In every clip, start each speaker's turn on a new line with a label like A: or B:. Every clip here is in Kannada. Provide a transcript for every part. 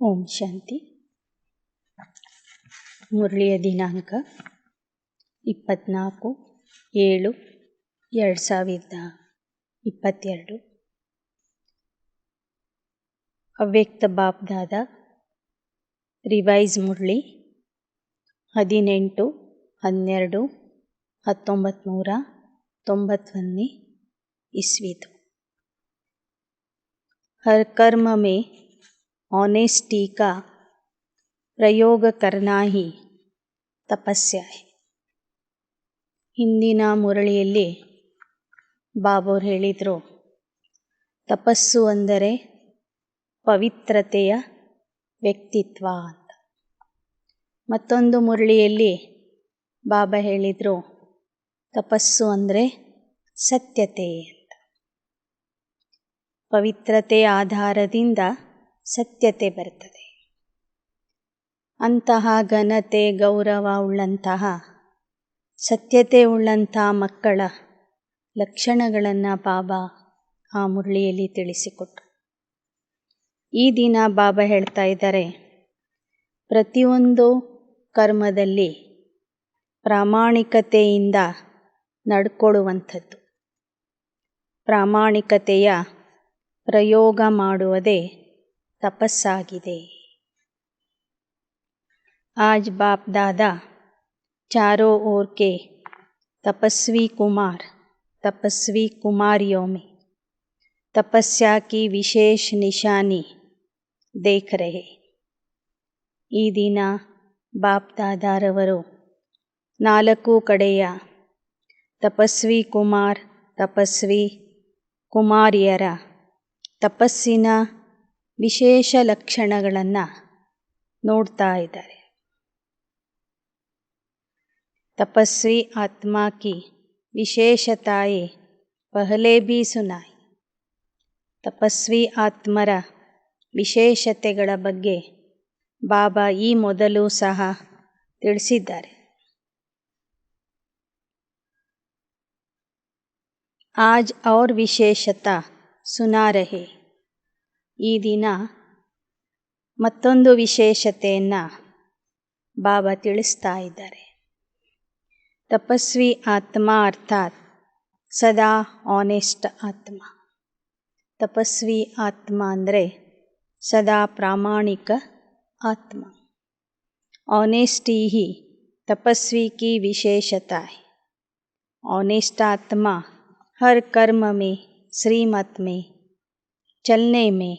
A: ಓಂ ಶಾಂತಿ. ಮುರಳಿಯ ದಿನಾಂಕ 24/7/2022. ಅವ್ಯಕ್ತ ಬಾಪ್ದಾದ ರಿವೈಸ್ ಮುರಳಿ 18/12/1991 ईस्वीतो. हर कर्म में ऑनेस्टी का ಪ್ರಯೋಗ करना ही ತಪಸ್ಯ है. ಹಿಂದಿನ ಮುರಳಿಯಲ್ಲಿ ಬಾಬಾರು ಹೇಳಿದರು, ತಪಸ್ಸು ಅಂದರೆ ಪವಿತ್ರತೆಯ ವ್ಯಕ್ತಿತ್ವ ಅಂತ. ಮತ್ತೊಂದು ಮುರಳಿಯಲ್ಲಿ ಬಾಬಾ ಹೇಳಿದರು, ತಪಸ್ಸು ಅಂದರೆ ಸತ್ಯತೆ ಅಂತ. ಪವಿತ್ರತೆಯ ಆಧಾರದಿಂದ ಸತ್ಯತೆ ಬರ್ತದೆ. ಅಂತಹ ಘನತೆ ಗೌರವ ಉಳ್ಳಂತಹ ಸತ್ಯತೆ ಉಳ್ಳಂತಹ ಮಕ್ಕಳ ಲಕ್ಷಣಗಳನ್ನು ಬಾಬಾ ಆ ಮುರಳಿಯಲ್ಲಿ ತಿಳಿಸಿಕೊಟ್ರು. ಈ ದಿನ ಬಾಬಾ ಹೇಳ್ತಾ ಇದ್ದಾರೆ, ಪ್ರತಿಯೊಂದು ಕರ್ಮದಲ್ಲಿ ಪ್ರಾಮಾಣಿಕತೆಯಿಂದ ನಡ್ಕೊಳ್ಳುವಂಥದ್ದು, ಪ್ರಾಮಾಣಿಕತೆಯ ಪ್ರಯೋಗ ಮಾಡುವುದೇ ತಪಸ್ಸಾಗಿದೆ. आज बाप दादा चारों ओर के तपस्वी कुमार तपस्वी कुमारियों में तपस्या की विशेष निशानी देख रहे. ಈ ದಿನ ಬಾಪ್ ದಾದಾರವರು 4 ಕಡೆಯ ತಪಸ್ವಿ ಕುಮಾರ್ ತಪಸ್ವಿ ಕುಮಾರಿಯರ ತಪಸ್ಸಿನ ವಿಶೇಷ ಲಕ್ಷಣಗಳನ್ನು ನೋಡ್ತಾ ಇದ್ದಾರೆ. तपस्वी आत्मा की विशेषताएं पहले भी सुनाई. ತಪಸ್ವಿ ಆತ್ಮರ ವಿಶೇಷತೆಗಳ ಬಗ್ಗೆ ಬಾಬಾ ಈ ಮೊದಲು ಸಹ ತಿಳಿಸಿದ್ದಾರೆ. आज और ವಿಶೇಷತಾ ಸುನಾ ರಹೆ. ಈ ದಿನ ಮತ್ತೊಂದು ವಿಶೇಷತೆಯನ್ನು ಬಾಬಾ ತಿಳಿಸ್ತಾ ಇದ್ದಾರೆ. ತಪಸ್ವಿ ಆತ್ಮ ಅರ್ಥಾತ್ ಸದಾ ಆನೆಸ್ಟ್ ಆತ್ಮ. ತಪಸ್ವಿ ಆತ್ಮ ಅಂದರೆ ಸದಾ ಪ್ರಾಮಾಣಿಕ ಆತ್ಮ. ಆನೆಸ್ಟಿ ಹಿ ತಪಸ್ವಿ ಕಿ ವಿಶೇಷತಾ है. ऑनेस्ट आत्मा हर कर्म में श्रीमत में चलने में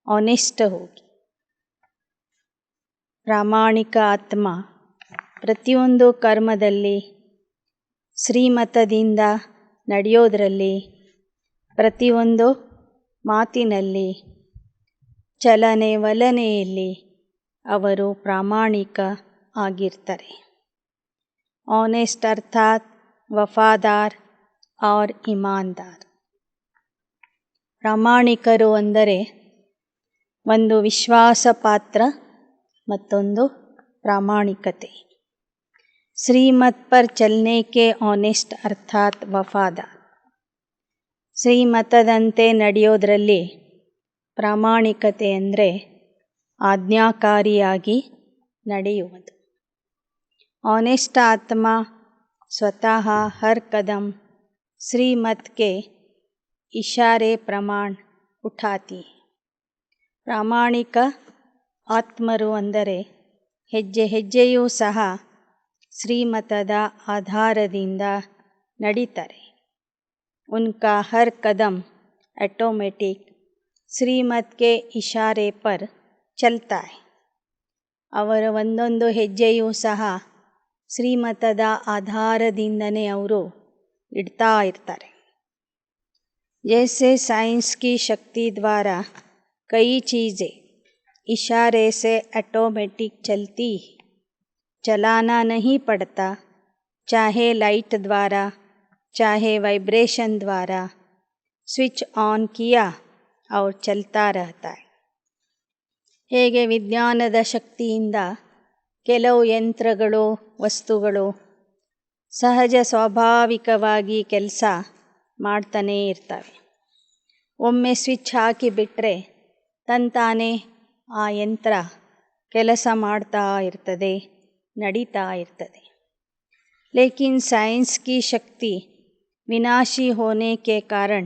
A: ऑनेस्ट होगी. ಪ್ರಾಮಾಣಿಕ ಆತ್ಮ ಪ್ರತಿಯೊಂದು ಕರ್ಮದಲ್ಲಿ ಶ್ರೀಮತದಿಂದ ನಡೆಯೋದರಲ್ಲಿ, ಪ್ರತಿಯೊಂದು ಮಾತಿನಲ್ಲಿ, ಚಲನೆ ವಲನೆಯಲ್ಲಿ ಅವರು ಪ್ರಾಮಾಣಿಕ ಆಗಿರ್ತಾರೆ. ಆನೆಸ್ಟ್ ಅರ್ಥಾತ್ ವಫಾದಾರ್ और ईमानदार. ಪ್ರಾಮಾಣಿಕರು ಅಂದರೆ ಒಂದು ವಿಶ್ವಾಸ ಪಾತ್ರ, ಮತ್ತೊಂದು ಪ್ರಾಮಾಣಿಕತೆ. ಶ್ರೀಮತ್ ಪರ್ ಚಲನೆ ಕೆ ಆನೆಸ್ಟ್ ಅರ್ಥಾತ್ ವಫಾದಾರ್. ಶ್ರೀಮತದಂತೆ ನಡೆಯೋದರಲ್ಲಿ ಪ್ರಾಮಾಣಿಕತೆ ಅಂದರೆ ಆಜ್ಞಾಕಾರಿಯಾಗಿ ನಡೆಯುವುದು. ಆನೆಸ್ಟ್ ಆತ್ಮ ಸ್ವತಃ ಹರ್ ಕದಂ ಶ್ರೀಮತ್ ಕೆ ಇಶಾರೆ ಪ್ರಮಾಣ ಉಠಾತಿ. ಪ್ರಾಮಾಣಿಕ ಆತ್ಮರು ಅಂದರೆ ಹೆಜ್ಜೆ ಹೆಜ್ಜೆಯೂ ಸಹ ಶ್ರೀಮತದ ಆಧಾರದಿಂದ ನಡೀತಾರೆ. ಉನ್ಕಾ ಹರ್ ಕದಂ ಆಟೋಮೆಟಿಕ್ ಶ್ರೀಮತ್ ಕೆ ಇಶಾರೆ ಪರ್ ಚಲ್ತಾ ಹೈ. ಅವರ ಒಂದೊಂದು ಹೆಜ್ಜೆಯೂ ಸಹ ಶ್ರೀಮತದ ಆಧಾರದಿಂದನೇ ಅವರು ಇಡ್ತಾ ಇರ್ತಾರೆ. ಜೈಸೆ साइंस की शक्ति द्वारा कई चीज़ें इशारे से ऑटोमेटिक चलती है. चलाना नहीं पड़ता. चाहे लाइट द्वारा चाहे वाइब्रेशन द्वारा स्विच ऑन किया और चलता रहता है. ಹೇಗೆ ವಿಜ್ಞಾನದ ಶಕ್ತಿಯಿಂದ ಕೆಲವು ಯಂತ್ರಗಳು ವಸ್ತುಗಳು ಸಹಜ ಸ್ವಾಭಾವಿಕವಾಗಿ ಕೆಲಸ ಮಾಡ್ತಾನೇ ಇರ್ತವೆ. ಒಮ್ಮೆ ಸ್ವಿಚ್ ಹಾಕಿಬಿಟ್ರೆ ತಂತಾನೇ ಆ ಯಂತ್ರ ಕೆಲಸ ಮಾಡ್ತಾ ಇರ್ತದೆ, ನಡೀತಾ ಇರ್ತದೆ. ಲೇಕಿನ್ साइंस की शक्ति विनाशी होने के कारण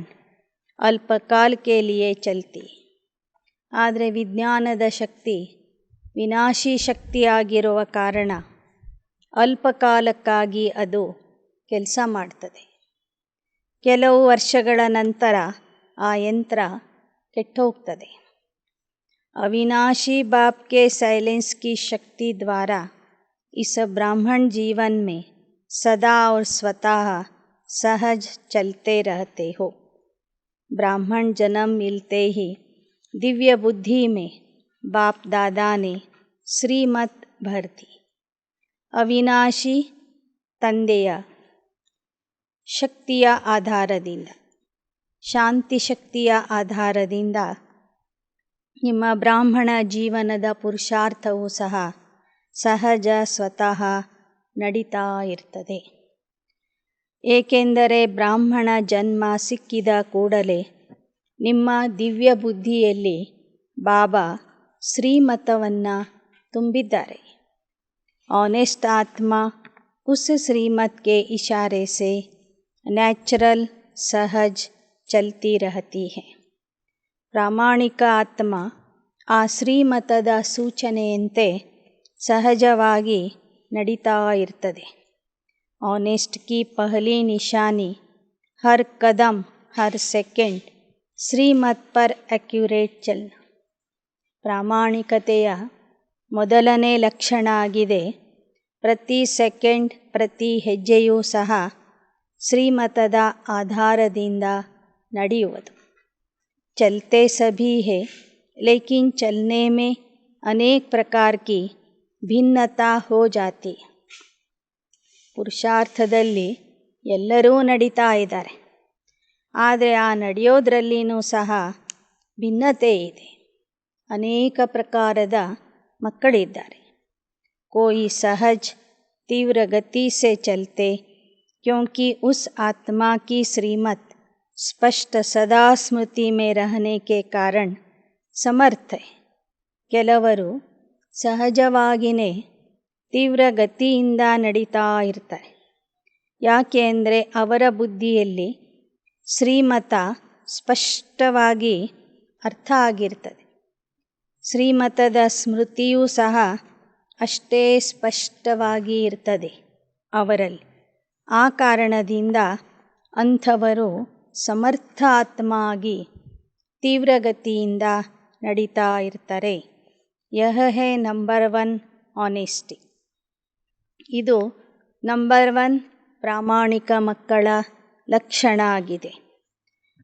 A: अल्पकाल के लिए चलती. ಆದರೆ ವಿಜ್ಞಾನದ ಶಕ್ತಿ ವಿನಾಶಿ ಶಕ್ತಿಯಾಗಿರುವ ಕಾರಣ ಅಲ್ಪಕಾಲಕ್ಕಾಗಿ ಅದು ಕೆಲಸ ಮಾಡ್ತದೆ. ಕೆಲವು ವರ್ಷಗಳ ನಂತರ ಆ ಯಂತ್ರ ಕೆಟ್ಟೋಗ್ತದೆ. अविनाशी बाप के साइलेंस की शक्ति द्वारा इस ब्राह्मण जीवन में सदा और स्वतः सहज चलते रहते हो. ब्राह्मण जन्म मिलते ही दिव्य बुद्धि में बाप दादा ने श्रीमत भर दी. अविनाशी ತಂದೆಯ ಶಕ್ತಿಯ ಆಧಾರದಿಂದ, ಶಾಂತಿ ಶಕ್ತಿಯ ಆಧಾರದಿಂದ ನಿಮ್ಮ ಬ್ರಾಹ್ಮಣ ಜೀವನದ ಪುರುಷಾರ್ಥವೂ ಸಹ ಸಹಜ ಸ್ವತಃ ನಡೀತಾ ಇರ್ತದೆ. ಏಕೆಂದರೆ ಬ್ರಾಹ್ಮಣ ಜನ್ಮ ಸಿಕ್ಕಿದ ಕೂಡಲೇ ನಿಮ್ಮ ದಿವ್ಯ ಬುದ್ಧಿಯಲ್ಲಿ ಬಾಬಾ ಶ್ರೀಮತವನ್ನು ತುಂಬಿದ್ದಾರೆ. ऑनेस्ट आत्मा उस श्रीमत के इशारे से ನ್ಯಾಚುರಲ್ सहज चलती रहती है. ಪ್ರಾಮಾಣಿಕ ಆತ್ಮ ಆ ಶ್ರೀಮತದ ಸೂಚನೆಯಂತೆ ಸಹಜವಾಗಿ ನಡೀತಾ ಇರ್ತದೆ. ऑनेस्ट की पहली निशानी हर कदम हर सेकंड श्रीमत पर एक्यूरेट चलना. ಪ್ರಾಮಾಣಿಕತೆಯ ಮೊದಲನೇ ಲಕ್ಷಣ ಆಗಿದೆ ಪ್ರತಿ ಸೆಕೆಂಡ್ ಪ್ರತಿ ಹೆಜ್ಜೆಯೂ ಸಹ ಶ್ರೀಮತದ ಆಧಾರದಿಂದ ನಡೆಯುವುದು. चलते सभी है लेकिन चलने में अनेक प्रकार की भिन्नता हो जाती. ಪುರುಷಾರ್ಥದಲ್ಲಿ ಎಲ್ಲರೂ ನಡೀತಾ ಇದ್ದಾರೆ, ಆದರೆ ಆ ನಡೆಯೋದ್ರಲ್ಲಿನೂ ಸಹ ಭಿನ್ನತೆ ಇದೆ. ಅನೇಕ ಪ್ರಕಾರದ ಮಕ್ಕಳಿದ್ದಾರೆ. कोई सहज तीव्र गति से चलते क्योंकि उस आत्मा की श्रीमत स्पष्ट सदा स्मृति में रहने के कारण समर्थ है. ಕೆಲವರು ಸಹಜವಾಗಿಯೇ ತೀವ್ರ ಗತಿಯಿಂದ ನಡೀತಾ ಇರ್ತಾರೆ. ಯಾಕೆ ಅಂದರೆ ಅವರ ಬುದ್ಧಿಯಲ್ಲಿ ಶ್ರೀಮತ ಸ್ಪಷ್ಟವಾಗಿ ಅರ್ಥ ಆಗಿರ್ತದೆ. ಶ್ರೀಮತದ ಸ್ಮೃತಿಯೂ ಸಹ ಅಷ್ಟೇ ಸ್ಪಷ್ಟವಾಗಿ ಇರ್ತದೆ ಅವರಲ್ಲಿ. ಆ ಕಾರಣದಿಂದ ಅಂಥವರು ಸಮರ್ಥ ಆತ್ಮ ಆಗಿ ತೀವ್ರಗತಿಯಿಂದ ನಡೀತಾ ಇರ್ತಾರೆ. ಯಹ ಹೇ ನಂಬರ್ 1 ಆನೆಸ್ಟಿ. ಇದು ನಂಬರ್ 1 ಪ್ರಾಮಾಣಿಕ ಮಕ್ಕಳ ಲಕ್ಷಣ ಆಗಿದೆ.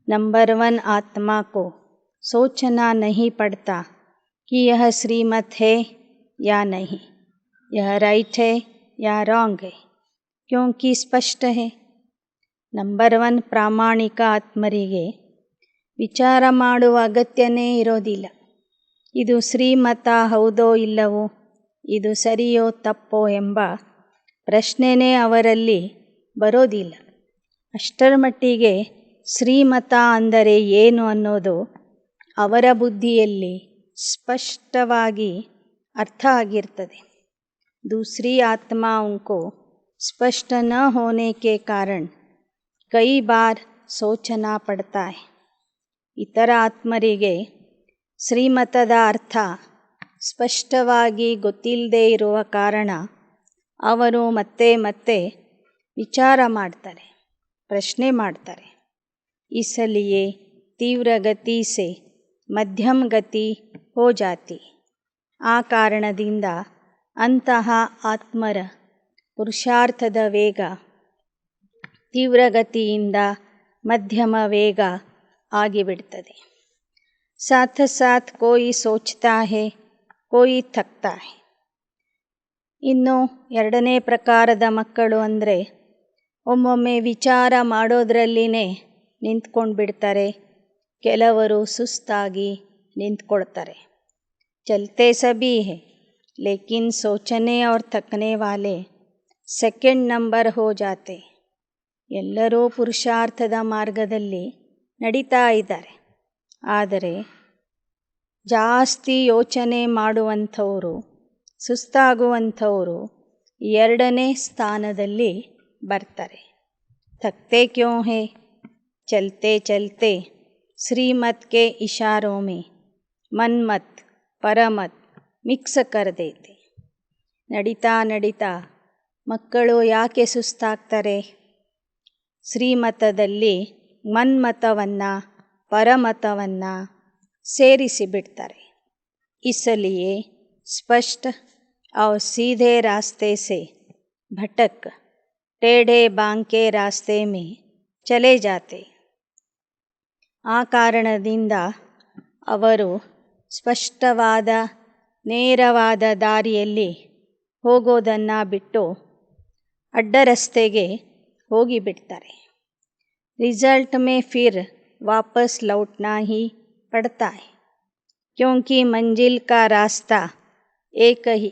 A: ನಂಬರ್ 1 ಆತ್ಮ को सोचना नहीं पड़ता कि यह श्रीमत है या नहीं, यह राइट है या रॉन्ग है, क्योंकि स्पष्ट है. ನಂಬರ್ 1 ಪ್ರಾಮಾಣಿಕ ಆತ್ಮರಿಗೆ ವಿಚಾರ ಮಾಡುವ ಅಗತ್ಯನೇ ಇರೋದಿಲ್ಲ. ಇದು ಶ್ರೀಮತ ಹೌದೋ ಇಲ್ಲವೋ, ಇದು ಸರಿಯೋ ತಪ್ಪೋ ಎಂಬ ಪ್ರಶ್ನೆನೇ ಅವರಲ್ಲಿ ಬರೋದಿಲ್ಲ. ಅಷ್ಟರ ಮಟ್ಟಿಗೆ ಶ್ರೀಮತ ಅಂದರೆ ಏನು ಅನ್ನೋದು ಅವರ ಬುದ್ಧಿಯಲ್ಲಿ ಸ್ಪಷ್ಟವಾಗಿ अर्थ ಆಗಿರ್ತದೆ. दूसरी आत्माओं को स्पष्ट न होने के कारण कई बार सोचना पड़ता है. ಇತರ ಆತ್ಮರಿಗೆ ಶ್ರೀಮತದ ಅರ್ಥ ಸ್ಪಷ್ಟವಾಗಿ ಗೊತ್ತಿಲ್ಲದೆ ಇರುವ ಕಾರಣ ಅವರು ಮತ್ತೆ ಮತ್ತೆ ವಿಚಾರ ಮಾಡ್ತಾರೆ, ಪ್ರಶ್ನೆ ಮಾಡ್ತಾರೆ. इसलिए तीव्र गति से मध्यम गति हो जाती. ಆ ಕಾರಣದಿಂದ ಅಂತಹ ಆತ್ಮರ ಪುರುಷಾರ್ಥದ ವೇಗ ತೀವ್ರಗತಿಯಿಂದ ಮಧ್ಯಮ ವೇಗ ಆಗಿಬಿಡ್ತದೆ. ಸಾಥ ಸಾಥ್ ಕೋಯಿ ಸೋಚ್ತಾ ಹೇ ಕೋಯಿ ಥಕ್ತಾ ಹೇ. ಇನ್ನು ಎರಡನೇ ಪ್ರಕಾರದ ಮಕ್ಕಳು ಅಂದರೆ ಒಮ್ಮೊಮ್ಮೆ ವಿಚಾರ ಮಾಡೋದ್ರಲ್ಲಿನೇ ನಿಂತ್ಕೊಂಡು ಬಿಡ್ತಾರೆ, ಕೆಲವರು ಸುಸ್ತಾಗಿ ನಿಂತ್ಕೊಳ್ತಾರೆ. चलते सभी है लेकिन सोचने और थकने वाले सेकंड नंबर हो जाते. ಎಲ್ಲರೂ ಪುರುಷಾರ್ಥದ ಮಾರ್ಗದಲ್ಲಿ ನಡೀತಾ ಇದ್ದಾರೆ, ಆದರೆ ಜಾಸ್ತಿ ಯೋಚನೆ ಮಾಡುವಂಥವರು, ಸುಸ್ತಾಗುವಂಥವರು 2ನೇ ಸ್ಥಾನದಲ್ಲಿ ಬರ್ತಾರೆ. ಥಕ್ತೆ ಕ್ಯೋ ಹೇ, ಚಲ್ತೆ ಚಲ್ತೆ ಶ್ರೀಮತ್ ಕೆ ಇಶಾರೋं में ಮನ್ಮತ್ ಪರಮತ್ ಮಿಕ್ಸ್ ಕರ್ ದೇತೆ. ನಡಿತಾ ನಡಿತಾ ಮಕ್ಕಳು ಯಾಕೆ ಸುಸ್ತಾಗ್ತಾರೆ? ಶ್ರೀಮತದಲ್ಲಿ ಮನ್ಮತವನ್ನು ಪರಮತವನ್ನು ಸೇರಿಸಿಬಿಡ್ತಾರೆ. इसलिए स्पष्ट और सीधे रास्ते से भटक टेढ़े बांके रास्ते में चले जाते. ಆ ಕಾರಣದಿಂದ ಅವರು ಸ್ಪಷ್ಟವಾದ ನೇರವಾದ ದಾರಿಯಲ್ಲಿ ಹೋಗೋದನ್ನು ಬಿಟ್ಟು ಅಡ್ಡರಸ್ತೆಗೆ ಹೋಗಿಬಿಡ್ತಾರೆ. रिजल्ट में फिर वापस लौटना ही पड़ता है, क्योंकि मंजिल का रास्ता एक ही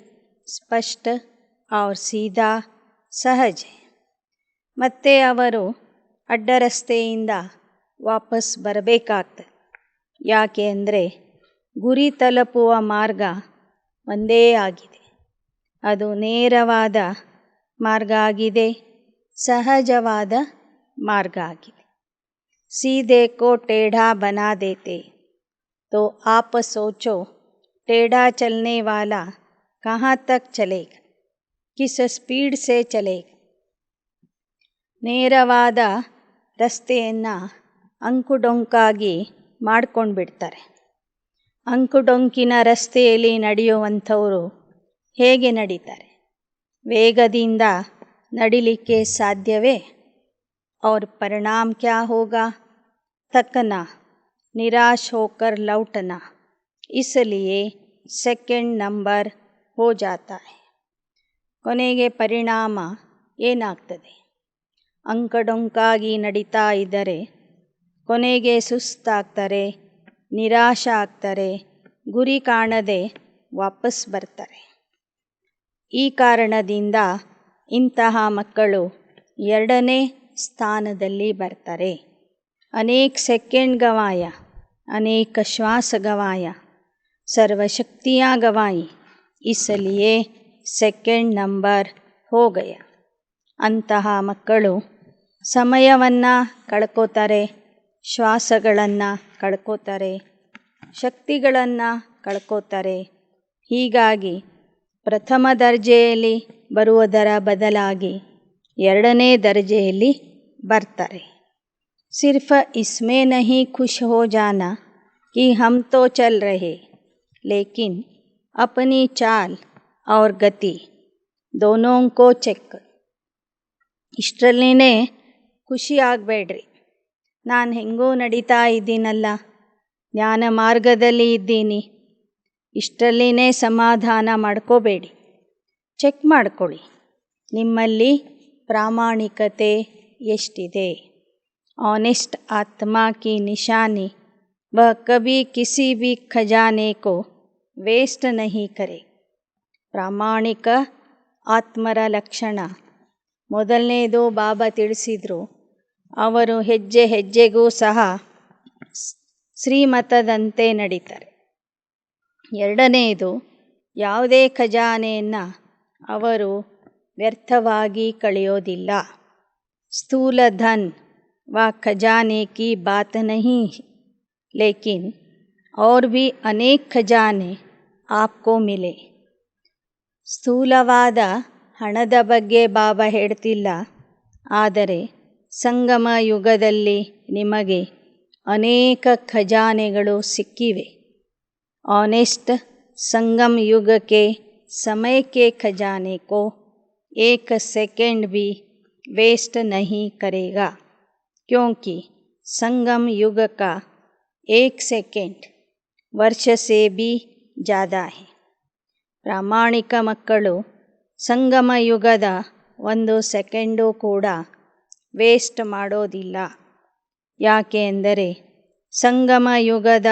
A: स्पष्ट और सीधा सहज है. ಮತ್ತೆ ಅವರು ಅಡ್ಡರಸ್ತೆಯಿಂದ ವಾಪಸ್ ಬರಬೇಕಾಗ್ತದೆ. ಯಾಕೆ ಅಂದರೆ ಗುರಿ ತಲುಪುವ ಮಾರ್ಗ ಒಂದೇ ಆಗಿದೆ. ಅದು ನೇರವಾದ ಮಾರ್ಗ ಆಗಿದೆ, ಸಹಜವಾದ ಮಾರ್ಗ ಆಗಿದೆ. सीधे को टेढ़ा बना देते तो आप सोचो टेढ़ा चलने वाला कहाँ तक चलेगा, किस स्पीड से चलेगा. ನೇರವಾದ ರಸ್ತೆಯನ್ನು ಅಂಕುಡೊಂಕಾಗಿ ಮಾಡ್ಕೊಂಡು ಬಿಡ್ತಾರೆ. ಅಂಕುಡೊಂಕಿನ ರಸ್ತೆಯಲ್ಲಿ ನಡೆಯುವಂಥವರು ಹೇಗೆ ನಡೀತಾರೆ? ವೇಗದಿಂದ ನಡಿಲಿಕ್ಕೆ ಸಾಧ್ಯವೇ? और परिणाम क्या होगा? थकना, निराश होकर लौटना. इसलिए सेकंड नंबर हो जाता है. ಕೊನೆಗೆ ಪರಿಣಾಮ ಏನಾಗ್ತದೆ? ಅಂಕಡೊಂಕಾಗಿ ನಡೀತಾ ಇದ್ದರೆ ಕೊನೆಗೆ ಸುಸ್ತಾಗ್ತಾರೆ, ನಿರಾಶ ಆಗ್ತಾರೆ, ಗುರಿ ಕಾಣದೆ ವಾಪಸ್ ಬರ್ತಾರೆ. ಈ ಕಾರಣದಿಂದ ಇಂತಹ ಮಕ್ಕಳು 2ನೇ ಸ್ಥಾನದಲ್ಲಿ ಬರ್ತಾರೆ. अनेक सेकंड गंवाया, अनेक श्वास गंवाया, सर्वशक्तियाँ गंवाई, इसलिए सेकंड ನಂಬರ್ हो गया. ಅಂತಹ ಮಕ್ಕಳು ಸಮಯವನ್ನು ಕಳ್ಕೋತಾರೆ, ಶ್ವಾಸಗಳನ್ನು ಕಳ್ಕೋತಾರೆ, ಶಕ್ತಿಗಳನ್ನು ಕಳ್ಕೋತಾರೆ. ಹೀಗಾಗಿ ಪ್ರಥಮ ದರ್ಜೆಯಲ್ಲಿ ಬರುವುದರ ಬದಲಾಗಿ 2ನೇ ದರ್ಜೆಯಲ್ಲಿ ಬರ್ತಾರೆ. सिर्फ इसमें नहीं खुश हो जाना कि हम तो चल रहे, लेकिन अपनी चाल और गति दोनों को ಚೆಕ್. ಇಷ್ಟರಲ್ಲಿನೇ ಖುಷಿ ಆಗಬೇಡ್ರಿ, ನಾನು ಹೆಂಗೋ ನಡೀತಾ ಇದ್ದೀನಲ್ಲ, ಜ್ಞಾನ ಮಾರ್ಗದಲ್ಲಿ ಇದ್ದೀನಿ, ಇಷ್ಟರಲ್ಲಿನೇ ಸಮಾಧಾನ ಮಾಡ್ಕೋಬೇಡಿ. ಚೆಕ್ ಮಾಡ್ಕೊಳ್ಳಿ, ನಿಮ್ಮಲ್ಲಿ ಪ್ರಾಮಾಣಿಕತೆ ಎಷ್ಟಿದೆ. ऑनेस्ट आत्मा की निशानी वह कभी किसी भी खजाने को वेस्ट नहीं करे. ಪ್ರಾಮಾಣಿಕ ಆತ್ಮರ ಲಕ್ಷಣ ಮೊದಲನೇದು ಬಾಬಾ ತಿಳಿಸಿದರು. ಅವರು ಹೆಜ್ಜೆ ಹೆಜ್ಜೆಗೂ ಸಹ ಶ್ರೀಮತದಂತೆ ನಡೀತಾರೆ. 2ನೇದು ಯಾವುದೇ ಖಜಾನೆಯನ್ನು ಅವರು ವ್ಯರ್ಥವಾಗಿ ಕಳೆಯೋದಿಲ್ಲ. ಸ್ಥೂಲ ಧನ್ व खजाने की बात नहीं, लेकिन और भी अनेक खजाने आपको मिले. ಸ್ಥೂಲವಾದ ಹಣದ ಬಗ್ಗೆ ಬಾಬಾ ಹೇಳ್ತಿಲ್ಲ, ಆದರೆ ಸಂಗಮ ಯುಗದಲ್ಲಿ ನಿಮಗೆ ಅನೇಕ ಖಜಾನೆಗಳು ಸಿಕ್ಕಿವೆ. ऑनेस्ट संगम युग के समय के खजाने को 1 सेकंड भी वेस्ट नहीं करेगा, क्योंकि संगम युग का 1 सेकंड ವರ್ಷ से भी ज़्यादा है. ಪ್ರಾಮಾಣಿಕ ಮಕ್ಕಳು ಸಂಗಮ ಯುಗದ 1 ಸೆಕೆಂಡು ಕೂಡ ವೇಸ್ಟ್ ಮಾಡೋದಿಲ್ಲ. ಯಾಕೆ ಎಂದರೆ ಸಂಗಮ ಯುಗದ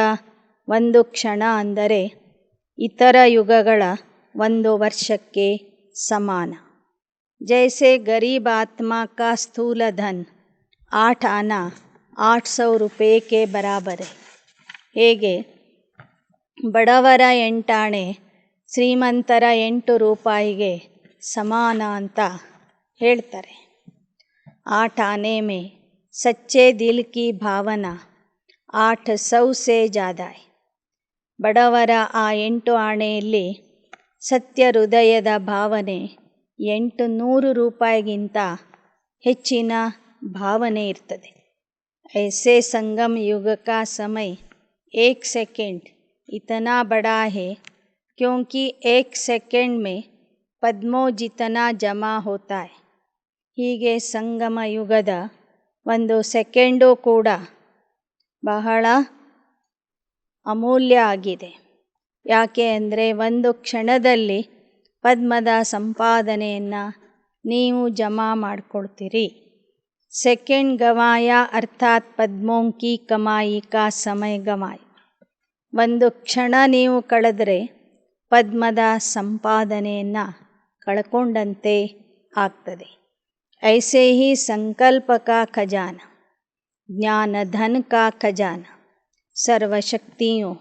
A: 1 ಕ್ಷಣ ಅಂದರೆ ಇತರ ಯುಗಗಳ 1 ವರ್ಷಕ್ಕೆ ಸಮಾನ. जैसे गरीब आत्मा का स्थूल धन 8 आना 800 रुपये के बराबर है. ಹೇಗೆ ಬಡವರ 8 ಆಣೆ ಶ್ರೀಮಂತರ 8 ರೂಪಾಯಿಗೆ ಸಮಾನ ಅಂತ ಹೇಳ್ತಾರೆ. 8 ಆನೆ ಮೇ ಸಚ್ಚೆ ದಿಲ್ ಕಿ ಭಾವನಾ 800 ಸೆ ಜ್ಯಾದಾ ಹೈ. ಬಡವರ ಆ 8 ಆಣೆಯಲ್ಲಿ ಸತ್ಯ ಹೃದಯದ ಭಾವನೆ 800 ರೂಪಾಯಿಗಿಂತ ಹೆಚ್ಚಿನ ಭಾವನೆ ಇರ್ತದೆ. ऐसे संगम युग का समय 1 सेकंड इतना बड़ा है क्योंकि 1 सेकंड में पद्मों जितना जमा होता है. ಹೀಗೆ ಸಂಗಮ ಯುಗದ 1 ಸೆಕೆಂಡು ಕೂಡ ಬಹಳ ಅಮೂಲ್ಯ ಆಗಿದೆ. ಯಾಕೆ ಅಂದರೆ 1 ಕ್ಷಣದಲ್ಲಿ ಪದ್ಮದ ಸಂಪಾದನೆಯನ್ನು ನೀವು ಜಮಾ ಮಾಡಿಕೊಳ್ತೀರಿ. सेकंड गवाया अर्थात पद्मों की कमाई का समय गवाई. 1 ಕ್ಷಣ ನೀವು ಕಳೆದರೆ ಪದ್ಮದ ಸಂಪಾದನೆಯನ್ನು ಕಳ್ಕೊಂಡಂತೆ ಆಗ್ತದೆ. ऐसे ही संकल्प का खजाना ज्ञान धन का खजाना सर्वशक्तियों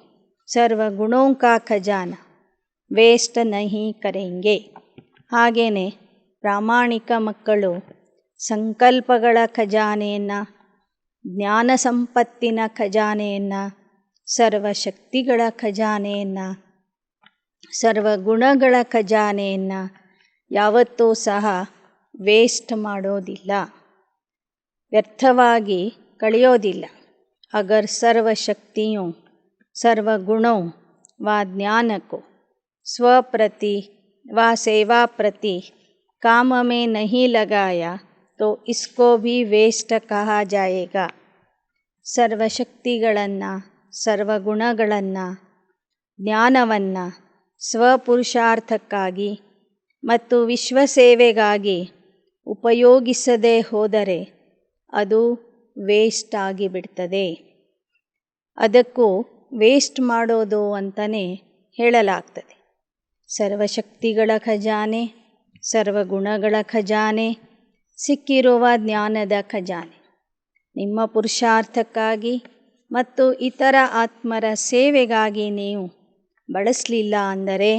A: सर्वगुणों का खजाना ವೇಸ್ಟ್ नहीं करेंगे. ಹಾಗೆಯೇ ಪ್ರಾಮಾಣಿಕ ಮಕ್ಕಳು ಸಂಕಲ್ಪಗಳ ಖಜಾನೆಯನ್ನು, ಜ್ಞಾನ ಸಂಪತ್ತಿನ ಖಜಾನೆಯನ್ನು, ಸರ್ವಶಕ್ತಿಗಳ ಖಜಾನೆಯನ್ನು, ಸರ್ವಗುಣಗಳ ಖಜಾನೆಯನ್ನು ಯಾವತ್ತೂ ಸಹ ವೇಸ್ಟ್ ಮಾಡೋದಿಲ್ಲ, ವ್ಯರ್ಥವಾಗಿ ಕಳೆಯೋದಿಲ್ಲ. अगर सर्व शक्तियों सर्व गुणों व ज्ञान को स्वप्रति व सेवा प्रति काम में नहीं लगाया तो इसको भी ವೇಸ್ಟ್ कहा जाएगा. ಸರ್ವಶಕ್ತಿಗಳನ್ನು, ಸರ್ವಗುಣಗಳನ್ನು, ಜ್ಞಾನವನ್ನು ಸ್ವಪುರುಷಾರ್ಥಕ್ಕಾಗಿ ಮತ್ತು ವಿಶ್ವಸೇವೆಗಾಗಿ ಉಪಯೋಗಿಸದೆ ಹೋದರೆ ಅದು ವೇಸ್ಟ್ ಆಗಿಬಿಡ್ತದೆ. ಅದಕ್ಕೂ ವೇಸ್ಟ್ ಮಾಡೋದು ಅಂತಲೇ ಹೇಳಲಾಗ್ತದೆ. ಸರ್ವಶಕ್ತಿಗಳ ಖಜಾನೆ, ಸರ್ವಗುಣಗಳ ಖಜಾನೆ, ಸಿಕ್ಕಿರುವ ಜ್ಞಾನದ ಖಜಾನೆ ನಿಮ್ಮ ಪುರುಷಾರ್ಥಕ್ಕಾಗಿ ಮತ್ತು ಇತರ ಆತ್ಮರ ಸೇವೆಗಾಗಿ ನೀವು ಬಳಸಲಿಲ್ಲ ಅಂದರೆ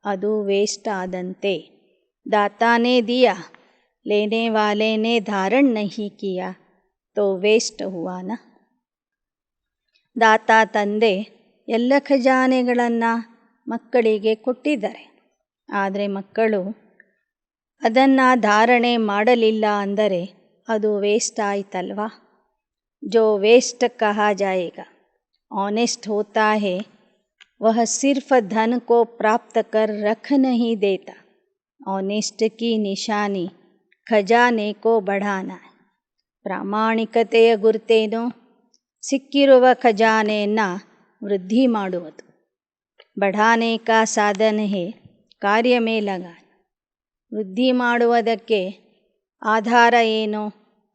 A: ಅದು ವೇಸ್ಟ್ ಆದಂತೆ. ದಾತಾನೇ ದಿಯಾ ಲೇನೆ ವಾಲೇನೆ ಧಾರಣ್ ನಹಿ ಕಿಯಾ ತೋ ವೇಸ್ಟ್ ಹುವಾನ. ದಾತ ತಂದೆ ಎಲ್ಲ ಖಜಾನೆಗಳನ್ನು ಮಕ್ಕಳಿಗೆ ಕೊಟ್ಟಿದ್ದಾರೆ. ಆದರೆ ಮಕ್ಕಳು ಅದನ್ನು ಧಾರಣೆ ಮಾಡಲಿಲ್ಲ ಅಂದರೆ ಅದು ವೇಸ್ಟ್ ಆಯ್ತಲ್ವಾ. ಜೋ ವೇಸ್ಟ್ ಕಹಾ ಜಾಯೇಗಾ ऑनेस्ट होता है वह सिर्फ धन को प्राप्त कर रख नहीं देता. ऑनेस्ट की निशानी ಖಜಾನೆ ಕೋ ಬಢಾನಾ. ಪ್ರಾಮಾಣಿಕತೆಯ ಗುರುತೇನು? ಸಿಕ್ಕಿರುವ ಖಜಾನೆಯನ್ನು ವೃದ್ಧಿ ಮಾಡುವುದು. ಬಢಾನೆ ಕಾ ಸಾಧನ ಹೇ ಕಾರ್ಯ ಮೇ ಲಗಾನ. ವೃದ್ಧಿ ಮಾಡುವುದಕ್ಕೆ ಆಧಾರ ಏನು?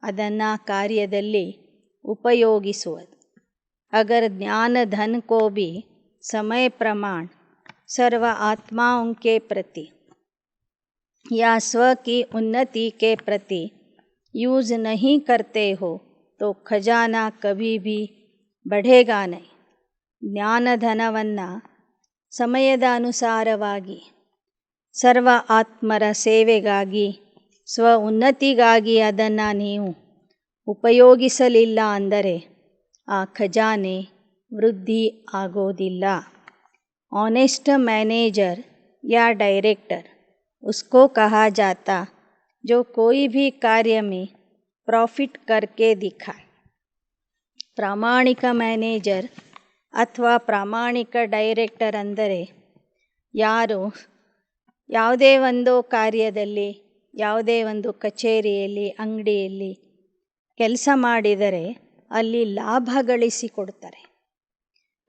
A: ಅದನ್ನು ಕಾರ್ಯದಲ್ಲಿ ಉಪಯೋಗಿಸುವುದು. अगर ज्ञान धन को भी समय प्रमाण सर्व आत्माओं के प्रति या स्व की उन्नति के प्रति यूज़ नहीं करते हो तो ಖಜಾನಾ ಕಭಿ ಭಿ ಬಢೇಗಾ ನಹೀ. ಜ್ಞಾನಧನವನ್ನು ಸಮಯದ ಅನುಸಾರವಾಗಿ ಸರ್ವ ಆತ್ಮರ ಸೇವೆಗಾಗಿ, ಸ್ವ ಉನ್ನತಿಗಾಗಿ ಅದನ್ನು ನೀವು ಉಪಯೋಗಿಸಲಿಲ್ಲ ಅಂದರೆ ಆ ಖಜಾನೆ ವೃದ್ಧಿ ಆಗೋದಿಲ್ಲ. ऑनेस्ट मैनेजर या डायरेक्टर उसको कहा जाता जो कोई भी कार्य में प्रॉफिट करके दिखाए. ಪ್ರಾಮಾಣಿಕ ಮ್ಯಾನೇಜರ್ ಅಥವಾ ಪ್ರಾಮಾಣಿಕ ಡೈರೆಕ್ಟರ್ ಅಂದರೆ ಯಾರು ಯಾವುದೇ ಒಂದು ಕಾರ್ಯದಲ್ಲಿ, ಯಾವುದೇ ಒಂದು ಕಚೇರಿಯಲ್ಲಿ, ಅಂಗಡಿಯಲ್ಲಿ ಕೆಲಸ ಮಾಡಿದರೆ ಅಲ್ಲಿ ಲಾಭ ಗಳಿಸಿಕೊಡ್ತಾರೆ.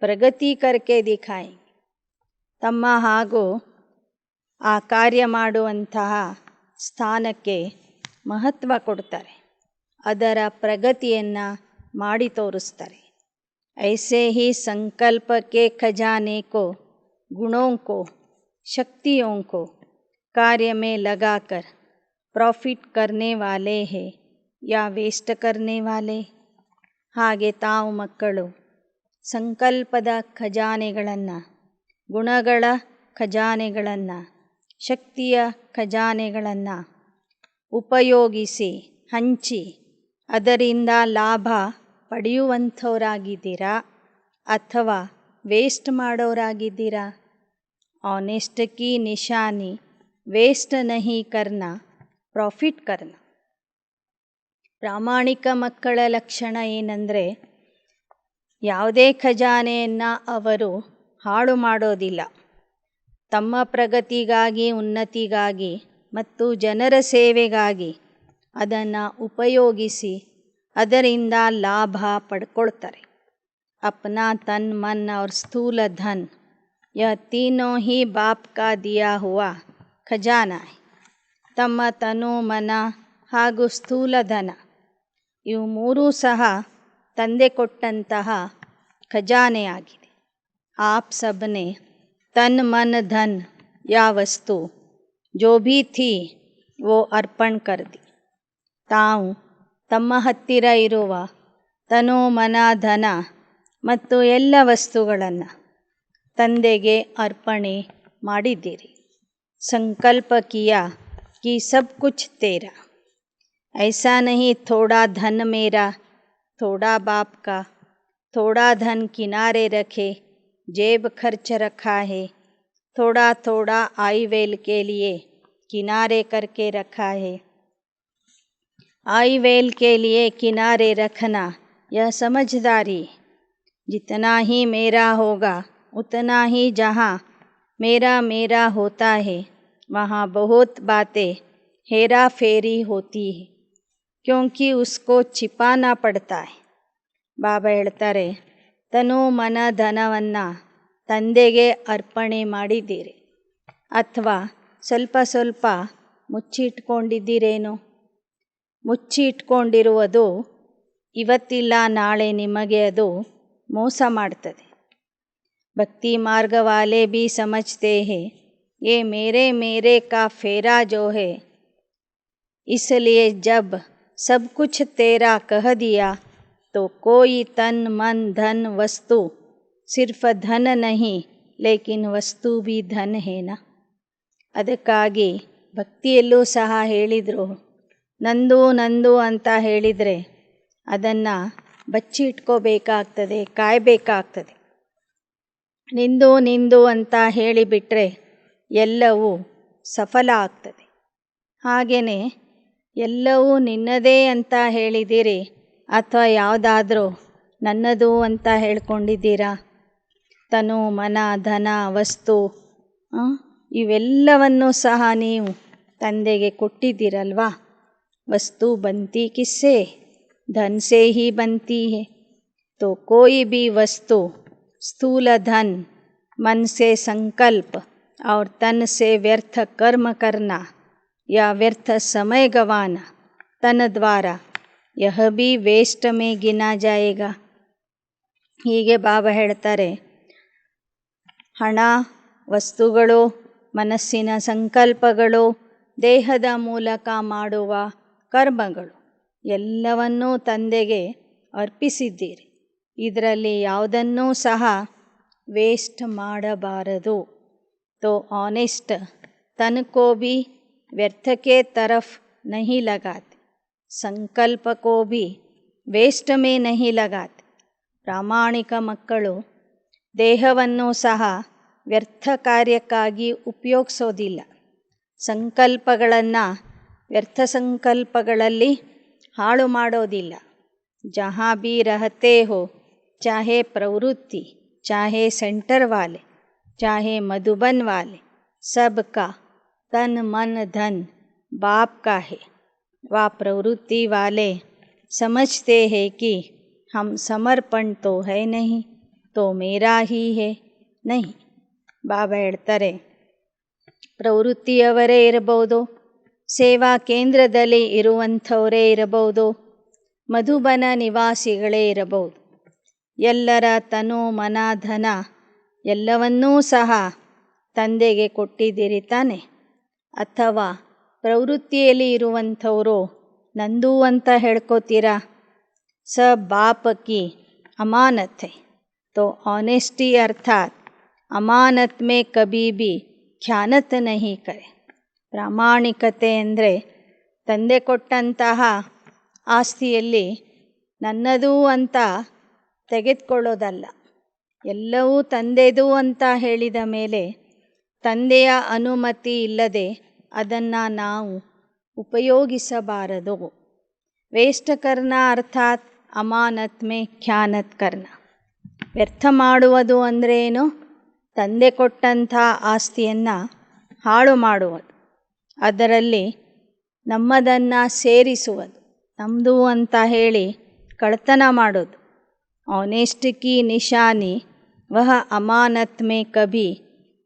A: ಪ್ರಗತಿ ಕರ್ಕೆ ದಿಖಾಯಿ. ತಮ್ಮ ಹಾಗೂ ಆ ಕಾರ್ಯ ಮಾಡುವಂತಹ ಸ್ಥಾನಕ್ಕೆ ಮಹತ್ವ ಕೊಡ್ತಾರೆ. ಅದರ ಪ್ರಗತಿಯನ್ನು ಮಾಡಿ ತೋರಿಸ್ತಾರೆ. ऐसे ही संकल्प के खजाने को, गुणों को, शक्तियों को कार्य में लगाकर प्रॉफिट करने वाले हैं या वेस्ट करने वाले. ಹಾಗೆ ತಾವು ಮಕ್ಕಳು ಸಂಕಲ್ಪದ ಖಜಾನೆಗಳನ್ನು, ಗುಣಗಳ ಖಜಾನೆಗಳನ್ನು, ಶಕ್ತಿಯ ಖಜಾನೆಗಳನ್ನು ಉಪಯೋಗಿಸಿ ಹಂಚಿ ಅದರಿಂದ ಲಾಭ ಪಡೆಯುವಂಥವರಾಗಿದ್ದೀರಾ ಅಥವಾ ವೇಸ್ಟ್ ಮಾಡೋರಾಗಿದ್ದೀರಾ? ऑनेस्ट की निशानी ವೇಸ್ಟ್ ನಹಿ ಕರ್ನಾ, ಪ್ರಾಫಿಟ್ ಕರ್ನಾ. ಪ್ರಾಮಾಣಿಕ ಮಕ್ಕಳ ಲಕ್ಷಣ ಏನಂದರೆ, ಯಾವುದೇ ಖಜಾನೆಯನ್ನು ಅವರು ಹಾಳು ಮಾಡೋದಿಲ್ಲ. ತಮ್ಮ ಪ್ರಗತಿಗಾಗಿ, ಉನ್ನತಿಗಾಗಿ ಮತ್ತು ಜನರ ಸೇವೆಗಾಗಿ ಅದನ್ನು ಉಪಯೋಗಿಸಿ ಅದರಿಂದ ಲಾಭ ಪಡ್ಕೊಳ್ತಾರೆ. अपना तन मन और स्थूल धन यह तीनों ही बाप का दिया हुआ ಖಜಾನಾ है. ತಮ್ಮ ತನು, ಮನ ಹಾಗೂ ಸ್ಥೂಲ ಧನ ಇವು ಮೂರೂ ಸಹ ತಂದೆ ಕೊಟ್ಟಂತಹ ಖಜಾನೆಯಾಗಿದೆ. ಆಪ್ ಸಬ್ನೆ ತನ್ ಮನ್ ಧನ್ ಯಾ ವಸ್ತು ಜೋ ಭೀ ಥಿ ವೋ ಅರ್ಪಣ್ ಕರ್ ದಿ. ತಾವು ತಮ್ಮ ಹತ್ತಿರ ಇರುವ ತನು, ಮನ, ಧನ ಮತ್ತು ಎಲ್ಲ ವಸ್ತುಗಳನ್ನು ತಂದೆಗೆ ಅರ್ಪಣೆ ಮಾಡಿದ್ದೀರಿ. ಸಂಕಲ್ಪ ಕಿಯಾ कि सब कुछ तेरा, ऐसा नहीं थोड़ा धन मेरा, थोड़ा बाप का, थोड़ा धन किनारे रखे, जेब खर्च रखा है, थोड़ा थोड़ा आई वेल के लिए किनारे करके रखा है. आई वेल के लिए किनारे रखना यह समझदारी. जितना ही मेरा होगा उतना ही जहाँ मेरा मेरा होता है वहाँ बहुत बातें हेरा फेरी होती है, क्योंकि उसको छिपाना पड़ता है. ಬಾಬಾ ಹೇಳ್ತಾರೆ, ತನು, ಮನ, ಧನವನ್ನು ತಂದೆಗೆ ಅರ್ಪಣೆ ಮಾಡಿದ್ದೀರಿ ಅಥವಾ ಸ್ವಲ್ಪ ಸ್ವಲ್ಪ ಮುಚ್ಚಿಟ್ಕೊಂಡಿದ್ದೀರೇನೋ? ಮುಚ್ಚಿಟ್ಕೊಂಡಿರುವುದು ಇವತ್ತಿಲ್ಲ ನಾಳೆ ನಿಮಗೆ ಅದು ಮೋಸ ಮಾಡ್ತದೆ. ಭಕ್ತಿ ಮಾರ್ಗ ವಾಲೆ ಭೀ ಸಮಜ್ತೆ ಹೇ ये मेरे मेरे का फेरा जो है, इसलिए जब सब कुछ तेरा कह दिया तो कोई तन मन धन वस्तु सिर्फ धन नहीं लेकिन वस्तु भी धन है ना. ಅದಕ್ಕಾಗಿ ಭಕ್ತಿಯಲ್ಲೂ ಸಹ ಹೇಳಿದರು, ನಂದು ನಂದು ಅಂತ ಹೇಳಿದರೆ ಅದನ್ನು ಬಚ್ಚಿಟ್ಕೋಬೇಕಾಗ್ತದೆ, ಕಾಯಬೇಕಾಗ್ತದೆ. ನಿಂದು ನಿಂದು ಅಂತ ಹೇಳಿಬಿಟ್ರೆ ಎಲ್ಲವೂ ಸಫಲ ಆಗ್ತದೆ. ಹಾಗೆಯೇ ಎಲ್ಲವೂ ನಿನ್ನದೇ ಅಂತ ಹೇಳಿದ್ದೀರಿ ಅಥವಾ ಯಾವುದಾದ್ರೂ ನನ್ನದು ಅಂತ ಹೇಳ್ಕೊಂಡಿದ್ದೀರಾ? ತನು, ಮನ, ಧನ, ವಸ್ತು ಇವೆಲ್ಲವನ್ನೂ ಸಹ ನೀವು ತಂದೆಗೆ ಕೊಟ್ಟಿದ್ದೀರಲ್ವಾ? ವಸ್ತು ಬಂತಿ ಕಿಸ್ಸೆ, ಧನ್ ಸೇ ಹಿ ಬಂತಿ ಹೇ. ತೋ ಕೋಯಿ ಭೀ ವಸ್ತು ಸ್ಥೂಲ ಧನ್ मन से संकल्प और तन से व्यर्थ कर्म करना या व्यर्थ समय गंवाना तन द्वारा यह भी वेस्ट में गिना जाएगा. ಹೀಗೆ ಬಾಬಾ ಹೇಳ್ತಾರೆ, ಹಣ, ವಸ್ತುಗಳು, ಮನಸ್ಸಿನ ಸಂಕಲ್ಪಗಳು, ದೇಹದ ಮೂಲಕ ಮಾಡುವ ಕರ್ಮಗಳು ಎಲ್ಲವನ್ನೂ ತಂದೆಗೆ ಅರ್ಪಿಸಿದ್ದೀರಿ. ಇದರಲ್ಲಿ ಯಾವುದನ್ನೂ ಸಹ ವೇಸ್ಟ್ ಮಾಡಬಾರದು. तो ऑनेस्ट तन को भी व्यर्थ के तरफ नहीं लगाते, संकल्प को भी ವೇಸ್ಟ್ में नहीं लगाते. ಪ್ರಾಮಾಣಿಕ ಮಕ್ಕಳು ದೇಹವನ್ನು ಸಹ ವ್ಯರ್ಥ ಕಾರ್ಯಕ್ಕಾಗಿ ಉಪಯೋಗಿಸೋದಿಲ್ಲ. ಸಂಕಲ್ಪಗಳನ್ನು ವ್ಯರ್ಥ ಸಂಕಲ್ಪಗಳಲ್ಲಿ ಹಾಳು ಮಾಡೋದಿಲ್ಲ. ಜहाँ भी रहते हो, चाहे प्रवृत्ति, चाहे सेंटर वाले, चाहे मधुबन वाले, सबका तन मन धन बाप का है. वह प्रवृत्ति वाले समझते हैं कि हम समर्पण तो है नहीं, तो मेरा ही है नहीं. ಬಾಬಾ ಹೇಳ್ತಾರೆ, ಪ್ರವೃತ್ತಿಯವರೇ ಇರಬಹುದು, ಸೇವಾ ಕೇಂದ್ರದಲ್ಲಿ ಇರುವಂಥವರೇ ಇರಬಹುದು, ಮಧುಬನ ನಿವಾಸಿಗಳೇ ಇರಬಹುದು. ಎಲ್ಲರ ತನು, ಮನ, ಧನ ಎಲ್ಲವನ್ನೂ ಸಹ ತಂದೆಗೆ ಕೊಟ್ಟಿದ್ದೀರಿ ತಾನೆ? ಅಥವಾ ಪ್ರವೃತ್ತಿಯಲ್ಲಿ ಇರುವಂಥವರು ನಂದು ಅಂತ ಹೇಳ್ಕೋತೀರಾ? ಸ ಬಾಪ್ ಕಿ ಅಮಾನತ್ ಹೈ, तो ऑनेस्टी अर्थात अमानत में कभी भी ಖ್ಯಾನತ್ नहीं करे. ಪ್ರಾಮಾಣಿಕತೆ ಅಂದರೆ ತಂದೆ ಕೊಟ್ಟಂತಹ ಆಸ್ತಿಯಲ್ಲಿ ನನ್ನದು ಅಂತ ತೆಗೆದುಕೊಳ್ಳೋದಲ್ಲ. ಎಲ್ಲವೂ ತಂದೆದು ಅಂತ ಹೇಳಿದ ಮೇಲೆ ತಂದೆಯ ಅನುಮತಿ ಇಲ್ಲದೆ ಅದನ್ನು ನಾವು ಉಪಯೋಗಿಸಬಾರದು. ವೇಸ್ಟ್ ಕರ್ನ ಅರ್ಥಾತ್ ಅಮಾನತ್ ಮೇ ಖ್ಯಾನತ್ ಕರ್ನ. ವ್ಯರ್ಥ ಮಾಡುವುದು ಅಂದ್ರೇನು? ತಂದೆ ಕೊಟ್ಟಂಥ ಆಸ್ತಿಯನ್ನು ಹಾಳು ಮಾಡುವುದು, ಅದರಲ್ಲಿ ನಮ್ಮದನ್ನು ಸೇರಿಸುವುದು, ನಮ್ಮದು ಅಂತ ಹೇಳಿ ಕಳ್ತನ ಮಾಡೋದು. ऑनेस्ट की निशानी वह अमानत में कभी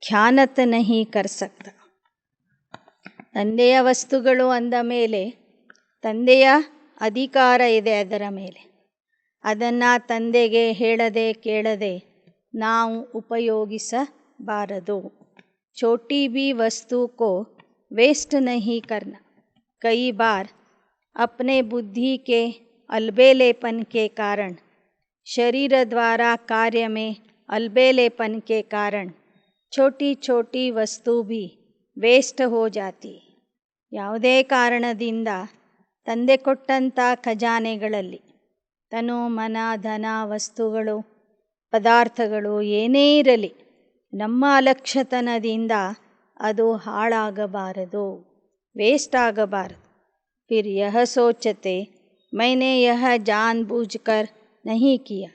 A: ಖ್ಯಾನತ್ नहीं कर सकता. ತಂದೆಯ ವಸ್ತುಗಳು ಅಂದ ಮೇಲೆ ತಂದೆಯ ಅಧಿಕಾರ ಇದೆ ಅದರ ಮೇಲೆ. ಅದನ್ನು ತಂದೆಗೆ ಹೇಳದೆ ಕೇಳದೆ ನಾವು ಉಪಯೋಗಿಸಬಾರದು. छोटी भी वस्तु को वेस्ट नहीं करना. कई बार अपने बुद्धि के अलबेलेपन के कारण, शरीर द्वारा कार्य में अलबेलेपन के कारण छोटी छोटी वस्तु भी ವೇಸ್ಟ್ हो जाती. ಯಾವುದೇ ಕಾರಣದಿಂದ ತಂದೆ ಕೊಟ್ಟಂಥ ಖಜಾನೆಗಳಲ್ಲಿ ತನು ಮನ ಧನ ವಸ್ತುಗಳು ಪದಾರ್ಥಗಳು ಏನೇ ಇರಲಿ ನಮ್ಮ ಅಲಕ್ಷ್ಯತನದಿಂದ ಅದು ಹಾಳಾಗಬಾರದು, ವೇಸ್ಟ್ ಆಗಬಾರದು. फिर यह सोचते मैंने यह जानबूझकर नहीं किया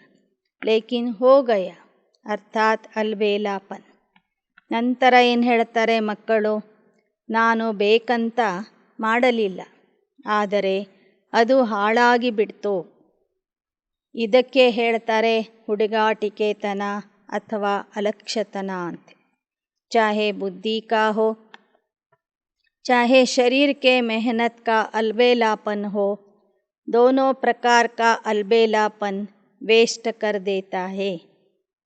A: लेकिन हो गया ಅರ್ಥಾತ್ ಅಲ್ಬೇಲಾಪನ್. ನಂತರ ಏನು ಹೇಳ್ತಾರೆ ಮಕ್ಕಳು? ನಾನು ಬೇಕಂತ ಮಾಡಲಿಲ್ಲ, ಆದರೆ ಅದು ಹಾಳಾಗಿ ಬಿಡ್ತು. ಇದಕ್ಕೆ ಹೇಳ್ತಾರೆ ಹುಡುಗಾಟಿಕೆತನ ಅಥವಾ ಅಲಕ್ಷ್ಯತನ ಅಂತ. ಚಾಹೆ ಬುದ್ಧಿ ಕಾ ಹೋ, चाहे शरीर के मेहनत का अलबेलापन हो, दोनों प्रकार का अलबेलापन वेस्ट कर देता है.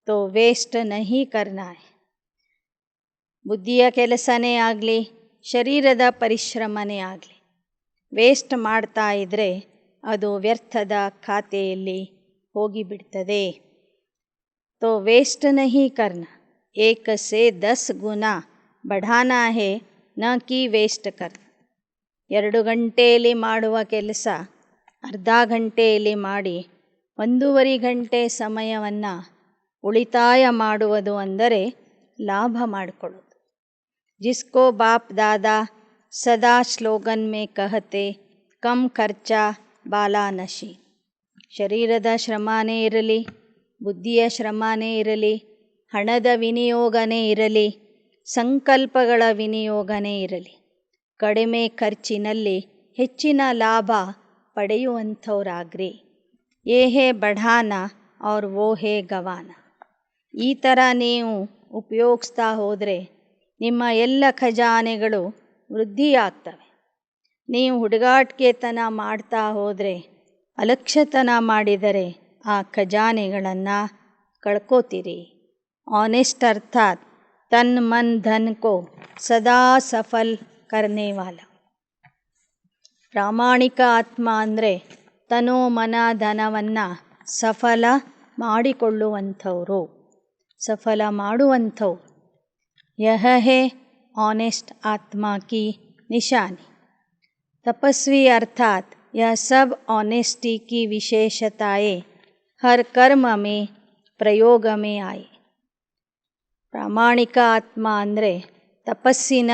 A: तो वेस्ट नहीं करना है. ಬುದ್ಧಿಯ ಕೆಲಸನೇ ಆಗಲಿ ಶರೀರದ ಪರಿಶ್ರಮನೇ ಆಗಲಿ ವೇಸ್ಟ್ ಮಾಡ್ತಾ ಇದ್ದರೆ ಅದು ವ್ಯರ್ಥದ ಖಾತೆಯಲ್ಲಿ ಹೋಗಿಬಿಡ್ತದೆ. तो वेस्ट नहीं करना, 1 से 10 गुना बढ़ाना है ನ ಕಿ ವೇಸ್ಟ್ ಕರ್. 2 ಗಂಟೆಯಲ್ಲಿ ಮಾಡುವ ಕೆಲಸ ಅರ್ಧ ಗಂಟೆಯಲ್ಲಿ ಮಾಡಿ 1.5 ಗಂಟೆ ಸಮಯವನ್ನು ಉಳಿತಾಯ ಮಾಡುವುದು ಅಂದರೆ ಲಾಭ ಮಾಡಿಕೊಳ್ಳೋದು. ಜಿಸ್ಕೋ ಬಾಪ್ ದಾದಾ ಸದಾ ಸ್ಲೋಗನ್ ಮೇ ಕಹತೆ ಕಮ್ ಖರ್ಚಾ ಬಾಲಾ ನಶಿ. ಶರೀರದ ಶ್ರಮನೇ ಇರಲಿ, ಬುದ್ಧಿಯ ಶ್ರಮನೇ ಇರಲಿ, ಹಣದ ವಿನಿಯೋಗನೇ ಇರಲಿ, ಸಂಕಲ್ಪಗಳ ವಿನಿಯೋಗನೇ ಇರಲಿ, ಕಡಿಮೆ ಖರ್ಚಿನಲ್ಲಿ ಹೆಚ್ಚಿನ ಲಾಭ ಪಡೆಯುವಂಥವರಾಗ್ರಿ. ಯೇ ಹೇ ಬಢಾನ ಔರ್ ವೋ ಹೇ ಗವಾನ. ಈ ಥರ ನೀವು ಉಪಯೋಗಿಸ್ತಾ ಹೋದರೆ ನಿಮ್ಮ ಎಲ್ಲ ಖಜಾನೆಗಳು ವೃದ್ಧಿಯಾಗ್ತವೆ. ನೀವು ಹುಡುಗಾಟಿಕೆತನ ಮಾಡ್ತಾ ಹೋದರೆ, ಅಲಕ್ಷ್ಯತನ ಮಾಡಿದರೆ ಆ ಖಜಾನೆಗಳನ್ನು ಕಳ್ಕೋತೀರಿ. ऑनेस्ट अर्थात तन मन धन को सदा सफल करने वाला. ಪ್ರಾಮಾಣಿಕ ಆತ್ಮ ಅಂದರೆ ತನು ಮನ ಧನವನ್ನು ಸಫಲ ಮಾಡಿಕೊಳ್ಳುವಂಥವರು, ಸಫಲ ಮಾಡುವಂಥವ್ರು. ಯಹ ಹೇ ऑनेस्ट आत्मा की निशानी. तपस्वी अर्थात यह सब ऑनेस्टी की विशेषताएं हर कर्म में प्रयोग में आए. ಪ್ರಾಮಾಣಿಕ ಆತ್ಮ ಅಂದರೆ ತಪಸ್ಸಿನ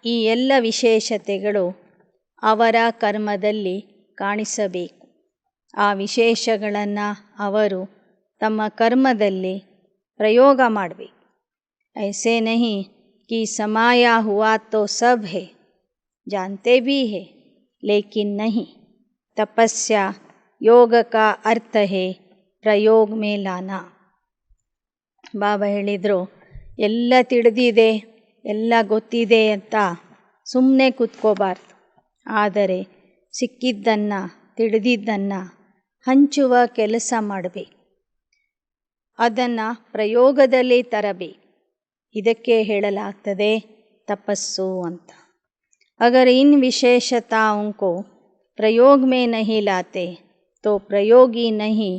A: ಈ ಎಲ್ಲ ವಿಶೇಷತೆಗಳು ಅವರ ಕರ್ಮದಲ್ಲಿ ಕಾಣಿಸಬೇಕು. ಆ ವಿಶೇಷಗಳನ್ನು ಅವರು ತಮ್ಮ ಕರ್ಮದಲ್ಲಿ ಪ್ರಯೋಗ ಮಾಡಬೇಕು. ऐसे नहीं कि समाया हुआ तो सब है, जानते भी है लेकिन नहीं. तपस्या योग का अर्थ है प्रयोग में लाना. ಬಾಬಾ ಹೇಳಿದರು, ಎಲ್ಲ ತಿಳಿದಿದೆ ಎಲ್ಲ ಗೊತ್ತಿದೆ ಅಂತ ಸುಮ್ಮನೆ ಕೂತ್ಕೋಬಾರ್ದು. ಆದರೆ ಸಿಕ್ಕಿದ್ದನ್ನು ತಿಳಿದಿದ್ದನ್ನು ಹಂಚುವ ಕೆಲಸ ಮಾಡಬೇಕು, ಅದನ್ನು ಪ್ರಯೋಗದಲ್ಲಿ ತರಬೇಕು. ಇದಕ್ಕೆ ಹೇಳಲಾಗ್ತದೆ ತಪಸ್ಸು ಅಂತ. अगर इन विशेषताओं को प्रयोग में नहीं लाते तो प्रयोगी नहीं,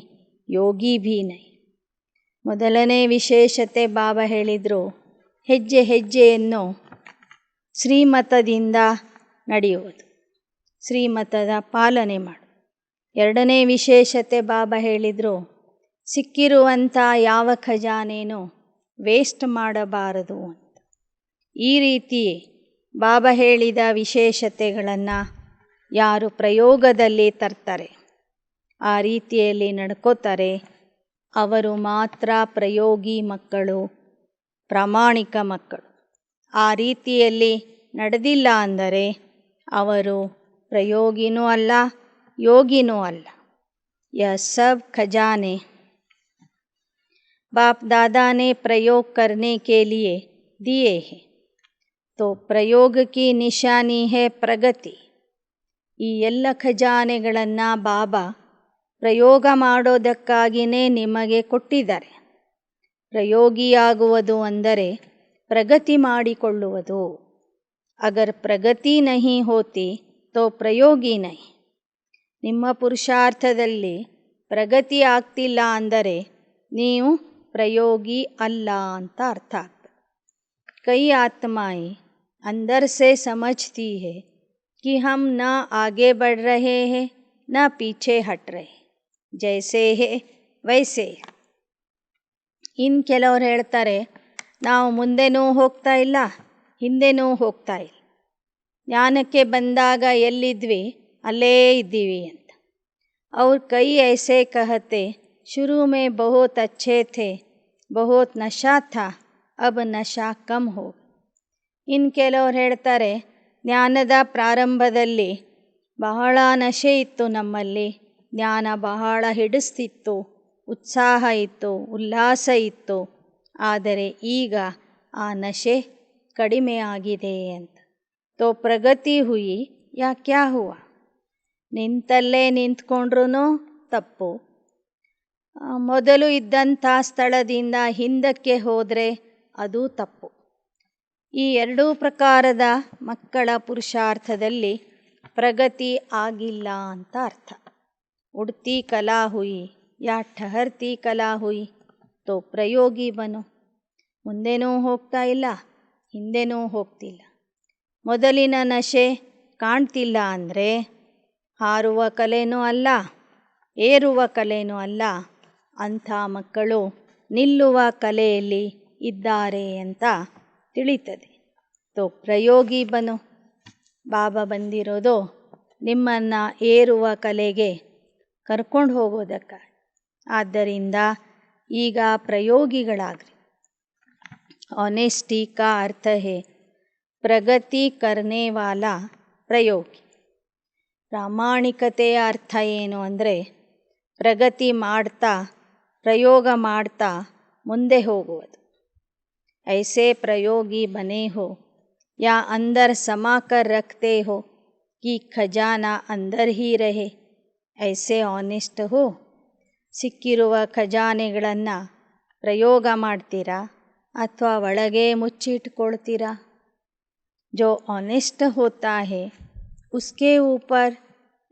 A: योगी भी नहीं. ಮೊದಲನೇ ವಿಶೇಷತೆ ಬಾಬಾ ಹೇಳಿದರು, ಹೆಜ್ಜೆ ಹೆಜ್ಜೆಯನ್ನು ಶ್ರೀಮತದಿಂದ ನಡೆಯುವುದು, ಶ್ರೀಮತದ ಪಾಲನೆ ಮಾಡು. ಎರಡನೇ ವಿಶೇಷತೆ ಬಾಬಾ ಹೇಳಿದರು, ಸಿಕ್ಕಿರುವಂಥ ಯಾವ ಖಜಾನೆನೂ ವೇಸ್ಟ್ ಮಾಡಬಾರದು ಅಂತ. ಈ ರೀತಿ ಬಾಬಾ ಹೇಳಿದ ವಿಶೇಷತೆಗಳನ್ನು ಯಾರು ಪ್ರಯೋಗದಲ್ಲಿ ತರ್ತಾರೆ, ಆ ರೀತಿಯಲ್ಲಿ ನಡ್ಕೋತಾರೆ, ಅವರು ಮಾತ್ರ ಪ್ರಯೋಗಿ ಮಕ್ಕಳು, ಪ್ರಾಮಾಣಿಕ ಮಕ್ಕಳು. ಆ ರೀತಿಯಲ್ಲಿ ನಡೆದಿಲ್ಲ ಅಂದರೆ ಅವರು ಪ್ರಯೋಗಿನೂ ಅಲ್ಲ, ಯೋಗಿನೂ ಅಲ್ಲ. यह सब खजाने बाप दादा ने प्रयोग करने के लिए दिए हैं, तो प्रयोग की निशानी है प्रगति. ಈ ಎಲ್ಲ ಖಜಾನೆಗಳನ್ನು ಬಾಬಾ ಪ್ರಯೋಗ ಮಾಡೋದಕ್ಕಾಗಿಯೇ ನಿಮಗೆ ಕೊಟ್ಟಿದ್ದಾರೆ. ಪ್ರಯೋಗಿಯಾಗುವುದು ಅಂದರೆ ಪ್ರಗತಿ ಮಾಡಿಕೊಳ್ಳುವುದು. ಅಗರ್ ಪ್ರಗತಿ ನಹಿ ಹೋತಿ ತೋ ಪ್ರಯೋಗಿ ನಹಿ. ನಿಮ್ಮ ಪುರುಷಾರ್ಥದಲ್ಲಿ ಪ್ರಗತಿ ಆಗ್ತಿಲ್ಲ ಅಂದರೆ ನೀವು ಪ್ರಯೋಗಿ ಅಲ್ಲ ಅಂತ ಅರ್ಥ ಆಗ್ತದೆ. ಕೈ ಆತ್ಮಾಯಿ अंदर से समझती है कि हम न आगे बढ़ रहे हैं न पीछे हट रहे, जैसे है वैसे. ಇನ್ನು ಕೆಲವರು ಹೇಳ್ತಾರೆ, ನಾವು ಮುಂದೆನೂ ಹೋಗ್ತಾ ಇಲ್ಲ, ಹಿಂದೆನೂ ಹೋಗ್ತಾ ಇಲ್ಲ, ಜ್ಞಾನಕ್ಕೆ ಬಂದಾಗ ಎಲ್ಲಿದ್ವಿ ಅಲ್ಲೇ ಇದ್ದೀವಿ ಅಂತ. और कई ऐसे कहते, शुरू में बहुत अच्छे थे, बहुत नशा था, अब नशा कम हो. ಇನ್ನು ಕೆಲವರು ಹೇಳ್ತಾರೆ, ಜ್ಞಾನದ ಪ್ರಾರಂಭದಲ್ಲಿ ಬಹಳ ನಶೆ ಇತ್ತು ನಮ್ಮಲ್ಲಿ, ಜ್ಞಾನ ಬಹಳ ಹಿಡಿಸ್ತಿತ್ತು, ಉತ್ಸಾಹ ಇತ್ತು, ಉಲ್ಲಾಸ ಇತ್ತು, ಆದರೆ ಈಗ ಆ ನಶೆ ಕಡಿಮೆ ಆಗಿದೆ ಅಂತ. ತೋ ಪ್ರಗತಿ ಹುಯಿ ಯಾ ಕ್ಯಾ ಹುವಾ. ನಿಂತಲ್ಲೇ ನಿಂತ್ಕೊಂಡ್ರೂ ತಪ್ಪು, ಮೊದಲು ಇದ್ದಂಥ ಸ್ಥಳದಿಂದ ಹಿಂದಕ್ಕೆ ಹೋದರೆ ಅದು ತಪ್ಪು. ಈ ಎರಡೂ ಪ್ರಕಾರದ ಮಕ್ಕಳ ಪುರುಷಾರ್ಥದಲ್ಲಿ ಪ್ರಗತಿ ಆಗಿಲ್ಲ ಅಂತ ಅರ್ಥ. ಉಡ್ತಿ ಕಲಾ ಹುಯಿ ಯಾ ಠಹರ್ತಿ ಕಲಾ ಹುಯಿ ತೋ ಪ್ರಯೋಗಿ ಬನು. ಮುಂದೆನೂ ಹೋಗ್ತಾ ಇಲ್ಲ, ಹಿಂದೆನೂ ಹೋಗ್ತಿಲ್ಲ, ಮೊದಲಿನ ನಶೆ ಕಾಣ್ತಿಲ್ಲ ಅಂದರೆ ಹಾರುವ ಕಲೆನೂ ಅಲ್ಲ, ಏರುವ ಕಲೆನೂ ಅಲ್ಲ, ಅಂಥ ಮಕ್ಕಳು ನಿಲ್ಲುವ ಕಲೆಯಲ್ಲಿ ಇದ್ದಾರೆ ಅಂತ ತಿಳಿತದೆ. ತೋ ಪ್ರಯೋಗಿ ಬನು. ಬಾಬಾ ಬಂದಿರೋದು ನಿಮ್ಮನ್ನು ಏರುವ ಕಲೆಗೆ ಕರ್ಕೊಂಡು ಹೋಗೋದಕ್ಕೆ. ಆದ್ದರಿಂದ ಈಗ ಪ್ರಯೋಗಿಗಳಾಗ್ರಿ. ऑनेस्टी का अर्थ है ಪ್ರಗತಿ करने वाला ಪ್ರಯೋಗಿ. ಪ್ರಾಮಾಣಿಕತೆಯ ಅರ್ಥ ಏನು ಅಂದರೆ ಪ್ರಗತಿ ಮಾಡ್ತಾ, ಪ್ರಯೋಗ ಮಾಡ್ತಾ ಮುಂದೆ ಹೋಗುವುದು. ऐसे प्रयोगी बने हो या अंदर समा कर रखते हो कि खजाना अंदर ही रहे, ऐसे ऑनेस्ट हो. ಸಿಕ್ಕಿರುವ ಖಜಾನೆಗಳನ್ನು ಪ್ರಯೋಗ ಮಾಡ್ತೀರಾ ಅಥವಾ ಒಳಗೆ ಮುಚ್ಚಿಟ್ಕೊಳ್ತೀರಾ? जो ऑनेस्ट होता है उसके ऊपर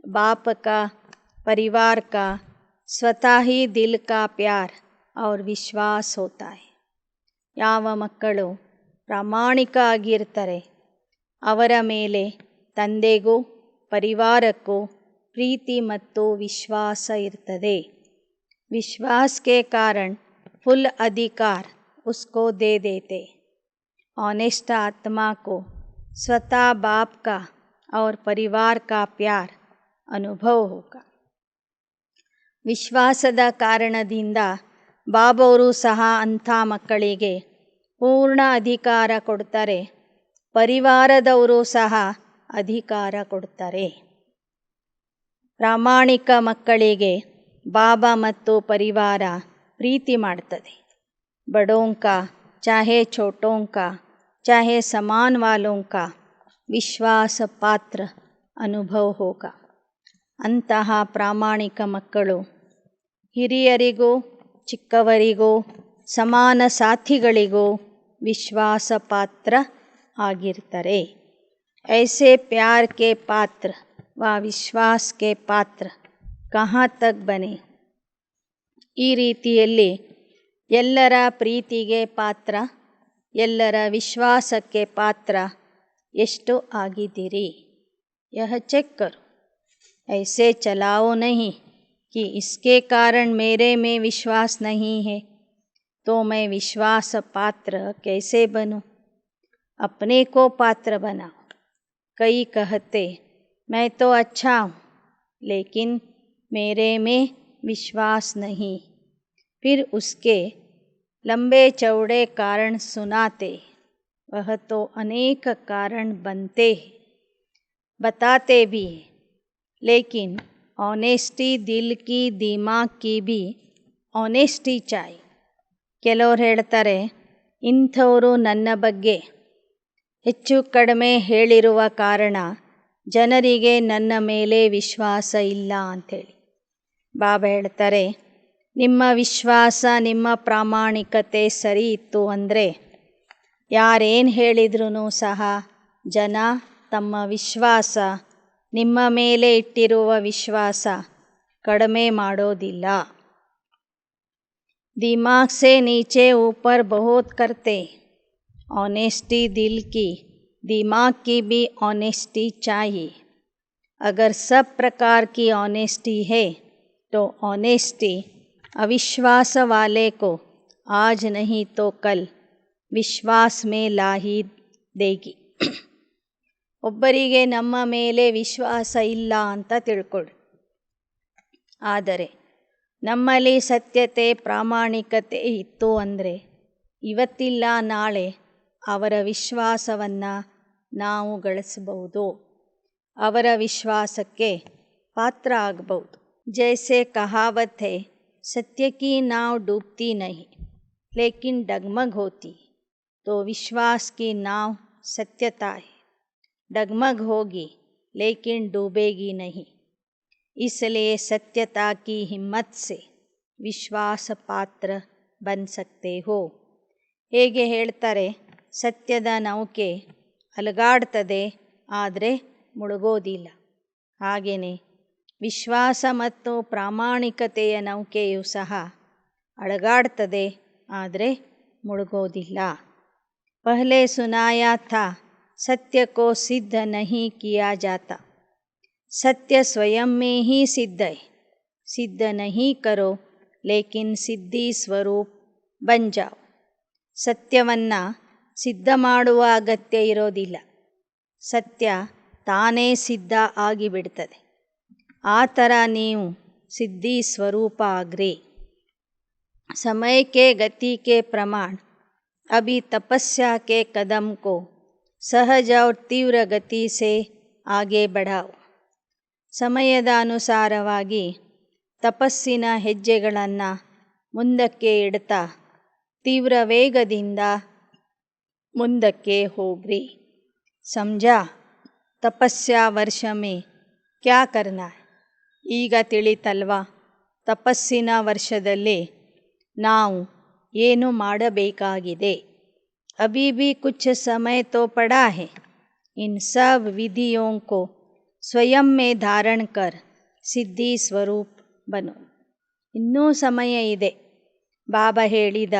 A: बाप का, परिवार का, स्वतः ही दिल का प्यार और विश्वास होता है. ಯಾವ ಮಕ್ಕಳು ಪ್ರಾಮಾಣಿಕ ಆಗಿರ್ತಾರೆ ಅವರ ಮೇಲೆ ತಂದೆಗೂ ಪರಿವಾರಕ್ಕೂ ಪ್ರೀತಿ ಮತ್ತು ವಿಶ್ವಾಸ ಇರ್ತದೆ. विश्वास के कारण फुल अधिकार उसको दे देते. ऑनेस्ट आत्मा को स्वतः बाप का और परिवार का प्यार अनुभव होगा. ವಿಶ್ವಾಸದ ಕಾರಣದಿಂದ ಬಾಬವರು ಸಹ ಅಂಥ ಮಕ್ಕಳಿಗೆ ಪೂರ್ಣ ಅಧಿಕಾರ ಕೊಡ್ತಾರೆ, ಪರಿವಾರದವರು ಸಹ ಅಧಿಕಾರ ಕೊಡ್ತಾರೆ. ಪ್ರಾಮಾಣಿಕ ಮಕ್ಕಳಿಗೆ ಬಾಬಾ ಮತ್ತು ಪರಿವಾರ ಪ್ರೀತಿ ಮಾಡ್ತದೆ. ಬಡೋಂಕಾ ಚಾಹೆ ಛೋಟೋಂಕಾ ಚಾಹೆ ಸಮಾನ್ ವಾಲೋಂಕಾ ವಿಶ್ವಾಸ ಪಾತ್ರ ಅನುಭವ ಹೋಗ. ಅಂತಹ ಪ್ರಾಮಾಣಿಕ ಮಕ್ಕಳು ಹಿರಿಯರಿಗೂ ಚಿಕ್ಕವರಿಗೂ ಸಮಾನ ಸಾಥಿಗಳಿಗೂ ವಿಶ್ವಾಸ ಪಾತ್ರ ಆಗಿರ್ತಾರೆ. ऐसे प्यार के पात्र व विश्वास के पात्र कहाँ तक बने. ಈ ರೀತಿಯಲ್ಲಿ ಎಲ್ಲರ ಪ್ರೀತಿಗೆ ಪಾತ್ರ, ಎಲ್ಲರ ವಿಶ್ವಾಸಕ್ಕೆ ಪಾತ್ರ ಎಷ್ಟು ಆಗಿದ್ದೀರಿ? यह चेक करो, ऐसे चलाओ नहीं कि इसके कारण मेरे में विश्वास नहीं है तो मैं विश्वास पात्र कैसे बनूं? अपने को पात्र बनाओ। कई कहते मैं तो अच्छा हूँ लेकिन मेरे में विश्वास नहीं, फिर उसके लंबे चौड़े कारण सुनाते, वह तो अनेक कारण बनते हैं, बताते भी हैं, लेकिन ऑनेस्टी दिल की दिमाग की भी ऑनेस्ಟಿ चाहिए. ಕೆಲವರು ಹೇಳ್ತಾರೆ, ಇಂಥವರು ನನ್ನ ಬಗ್ಗೆ ಹೆಚ್ಚು ಕಡಿಮೆ ಹೇಳಿರುವ ಕಾರಣ ಜನರಿಗೆ ನನ್ನ ಮೇಲೆ ವಿಶ್ವಾಸ ಇಲ್ಲ ಅಂಥೇಳಿ. ಬಾಬಾ ಹೇಳ್ತಾರೆ, ನಿಮ್ಮ ವಿಶ್ವಾಸ, ನಿಮ್ಮ ಪ್ರಾಮಾಣಿಕತೆ ಸರಿ ಇತ್ತು ಅಂದರೆ ಯಾರೇನು ಹೇಳಿದ್ರೂ ಸಹ ಜನ ತಮ್ಮ ವಿಶ್ವಾಸ, ನಿಮ್ಮ ಮೇಲೆ ಇಟ್ಟಿರುವ ವಿಶ್ವಾಸ ಕಡಿಮೆ ಮಾಡೋದಿಲ್ಲ. दिमाग से नीचे ऊपर बहुत करते, ऑनेस्टी दिल की दिमाग की भी ऑनेस्टी चाहिए. अगर सब प्रकार की ऑनेस्टी है तो ऑनेस्टी अविश्वास वाले को आज नहीं तो कल विश्वास में ला ही देगी. ಒಬ್ಬರಿಗೆ ನಮ್ಮ ಮೇಲೆ ವಿಶ್ವಾಸ ಇಲ್ಲ ಅಂತ ತಿಳ್ಕೊಳ್ಳಿ, ಆದರೆ ನಮ್ಮಲ್ಲಿ ಸತ್ಯತೆ, ಪ್ರಾಮಾಣಿಕತೆ ಇತ್ತು ಅಂದರೆ ಇವತ್ತಿಲ್ಲ ನಾಳೆ ಅವರ ವಿಶ್ವಾಸವನ್ನು ನಾವು ಗಳಿಸಬಹುದು, ಅವರ ವಿಶ್ವಾಸಕ್ಕೆ ಪಾತ್ರ ಆಗಬಹುದು. ಜೈಸೆ ಕಹಾವತ್ ಹೈ, ಸತ್ಯ ಕಿ ನಾವ್ ಡೂಬ್ತಿ नहीं लेकिन डगमग होती, तो विश्वास की नाव सत्यता है. डगमग होगी लेकिन डूबेगी नहीं. इसलिए सत्यता की हिम्मत से विश्वास पात्र बन सकते हो. ಹೇಗೆ ಹೇಳ್ತಾರೆ, ಸತ್ಯದ ನೌಕೆ ಅಲುಗಾಡ್ತದೆ ಆದರೆ ಮುಳುಗೋದಿಲ್ಲ. ಹಾಗೆಯೇ ವಿಶ್ವಾಸ ಮತ್ತು ಪ್ರಾಮಾಣಿಕತೆಯ ನೌಕೆಯು ಸಹ ಅಲುಗಾಡ್ತದೆ ಆದರೆ ಮುಳುಗೋದಿಲ್ಲ. ಪಹಲೆ ಸುನಾಯಾ ಥಾ, सत्य को सिद्ध नहीं किया जाता, सत्य स्वयं में ही सिद्ध है. सिद्ध नहीं करो लेकिन सिद्धि स्वरूप बन जाओ. ಸತ್ಯವನ್ನು ಸಿದ್ಧ ಮಾಡುವ ಅಗತ್ಯ ಇರೋದಿಲ್ಲ, ಸತ್ಯ ತಾನೇ ಸಿದ್ಧ ಆಗಿಬಿಡ್ತದೆ. ಆ ಥರ ನೀವು ಸಿದ್ಧಿ ಸ್ವರೂಪ ಆಗ್ರಿ. समय के गति के प्रमाण अभी तपस्या के कदम को सहज और तीव्र गति से आगे बढ़ाओ. ಸಮಯದ ಅನುಸಾರವಾಗಿ ತಪಸ್ಸಿನ ಹೆಜ್ಜೆಗಳನ್ನು ಮುಂದಕ್ಕೆ ಇಡ್ತಾ ತೀವ್ರ ವೇಗದಿಂದ ಮುಂದಕ್ಕೆ ಹೋಗ್ರಿ. ಸಮझा, ತಪಸ್ಯಾ ವರ್ಷ ಮೇ ಕ್ಯಾ ಕರ್ನಾ ಹೈ. ಈಗ ತಿಳಿತಲ್ವಾ, ತಪಸ್ಸಿನ ವರ್ಷದಲ್ಲಿ ನಾವು ಏನು ಮಾಡಬೇಕಾಗಿದೆ. अभी भी कुछ समय तो पड़ा है. इन सब विधियों को स्वयं में धारण कर सिद्धि स्वरूप बनो. ಇನ್ನೂ ಸಮಯ ಇದೆ. ಬಾಬಾ ಹೇಳಿದ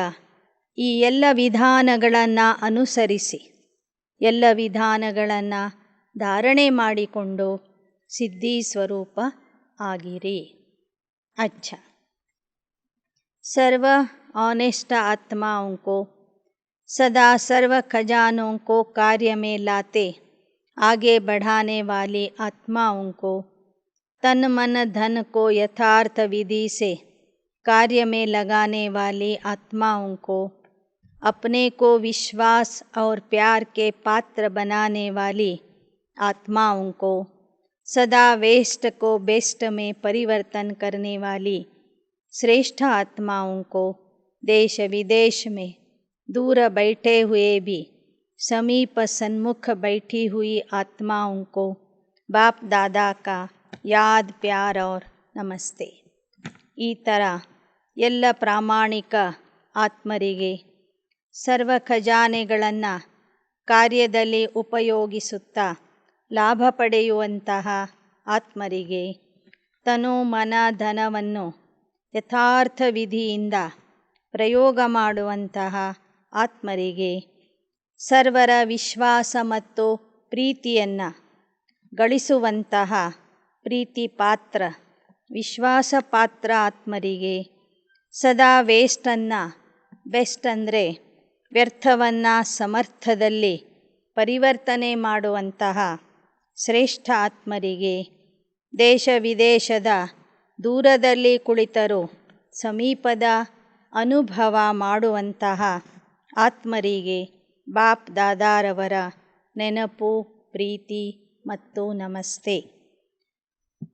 A: ಈ ಎಲ್ಲ ವಿಧಾನಗಳನ್ನು ಅನುಸರಿಸಿ, ಎಲ್ಲ ವಿಧಾನಗಳನ್ನು ಧಾರಣೆ ಮಾಡಿಕೊಂಡು ಸಿದ್ಧಿ ಸ್ವರೂಪ ಆಗಿರಿ. अच्छा, सर्व ऑनेस्ट आत्माओं को सदा सर्व खजानों को कार्य में लाते आगे बढ़ाने वाली आत्माओं को, तन मन धन को यथार्थ विधि से कार्य में लगाने वाली आत्माओं को, अपने को विश्वास और प्यार के पात्र बनाने वाली आत्माओं को, सदा वेस्ट को बेस्ट में परिवर्तन करने वाली श्रेष्ठ आत्माओं को, देश विदेश में दूर बैठे हुए भी समीप सन्मुख बैठी हुई आत्माओं को बाप दादा का याद, प्यार और नमस्ते. ಈ ಥರ ಎಲ್ಲ ಪ್ರಾಮಾಣಿಕ ಆತ್ಮರಿಗೆ ಸರ್ವ ಖಜಾನೆಗಳನ್ನು ಕಾರ್ಯದಲ್ಲಿ ಉಪಯೋಗಿಸುತ್ತಾ ಲಾಭ ಪಡೆಯುವಂತಹ ಆತ್ಮರಿಗೆ ತನು ಮನ ಧನವನ್ನು ಯಥಾರ್ಥ ವಿಧಿಯಿಂದ ಪ್ರಯೋಗ ಮಾಡುವಂತಹ ಆತ್ಮರಿಗೆ ಸರ್ವರ ವಿಶ್ವಾಸ ಮತ್ತು ಪ್ರೀತಿಯನ್ನು ಗಳಿಸುವಂತಹ ಪ್ರೀತಿ ಪಾತ್ರ ವಿಶ್ವಾಸ ಪಾತ್ರ ಆತ್ಮರಿಗೆ ಸದಾ ವೇಸ್ಟನ್ನು ಬೆಸ್ಟ್ ಅಂದರೆ ವ್ಯರ್ಥವನ್ನು ಸಮರ್ಥದಲ್ಲಿ ಪರಿವರ್ತನೆ ಮಾಡುವಂತಹ ಶ್ರೇಷ್ಠ ಆತ್ಮರಿಗೆ ದೇಶ ವಿದೇಶದ ದೂರದಲ್ಲಿ ಕುಳಿತರೂ ಸಮೀಪದ ಅನುಭವ ಮಾಡುವಂತಹ ಆತ್ಮರಿಗೆ ಬಾಪ್ ದಾದಾರವರ ನೆನಪು ಪ್ರೀತಿ ಮತ್ತು ನಮಸ್ತೆ.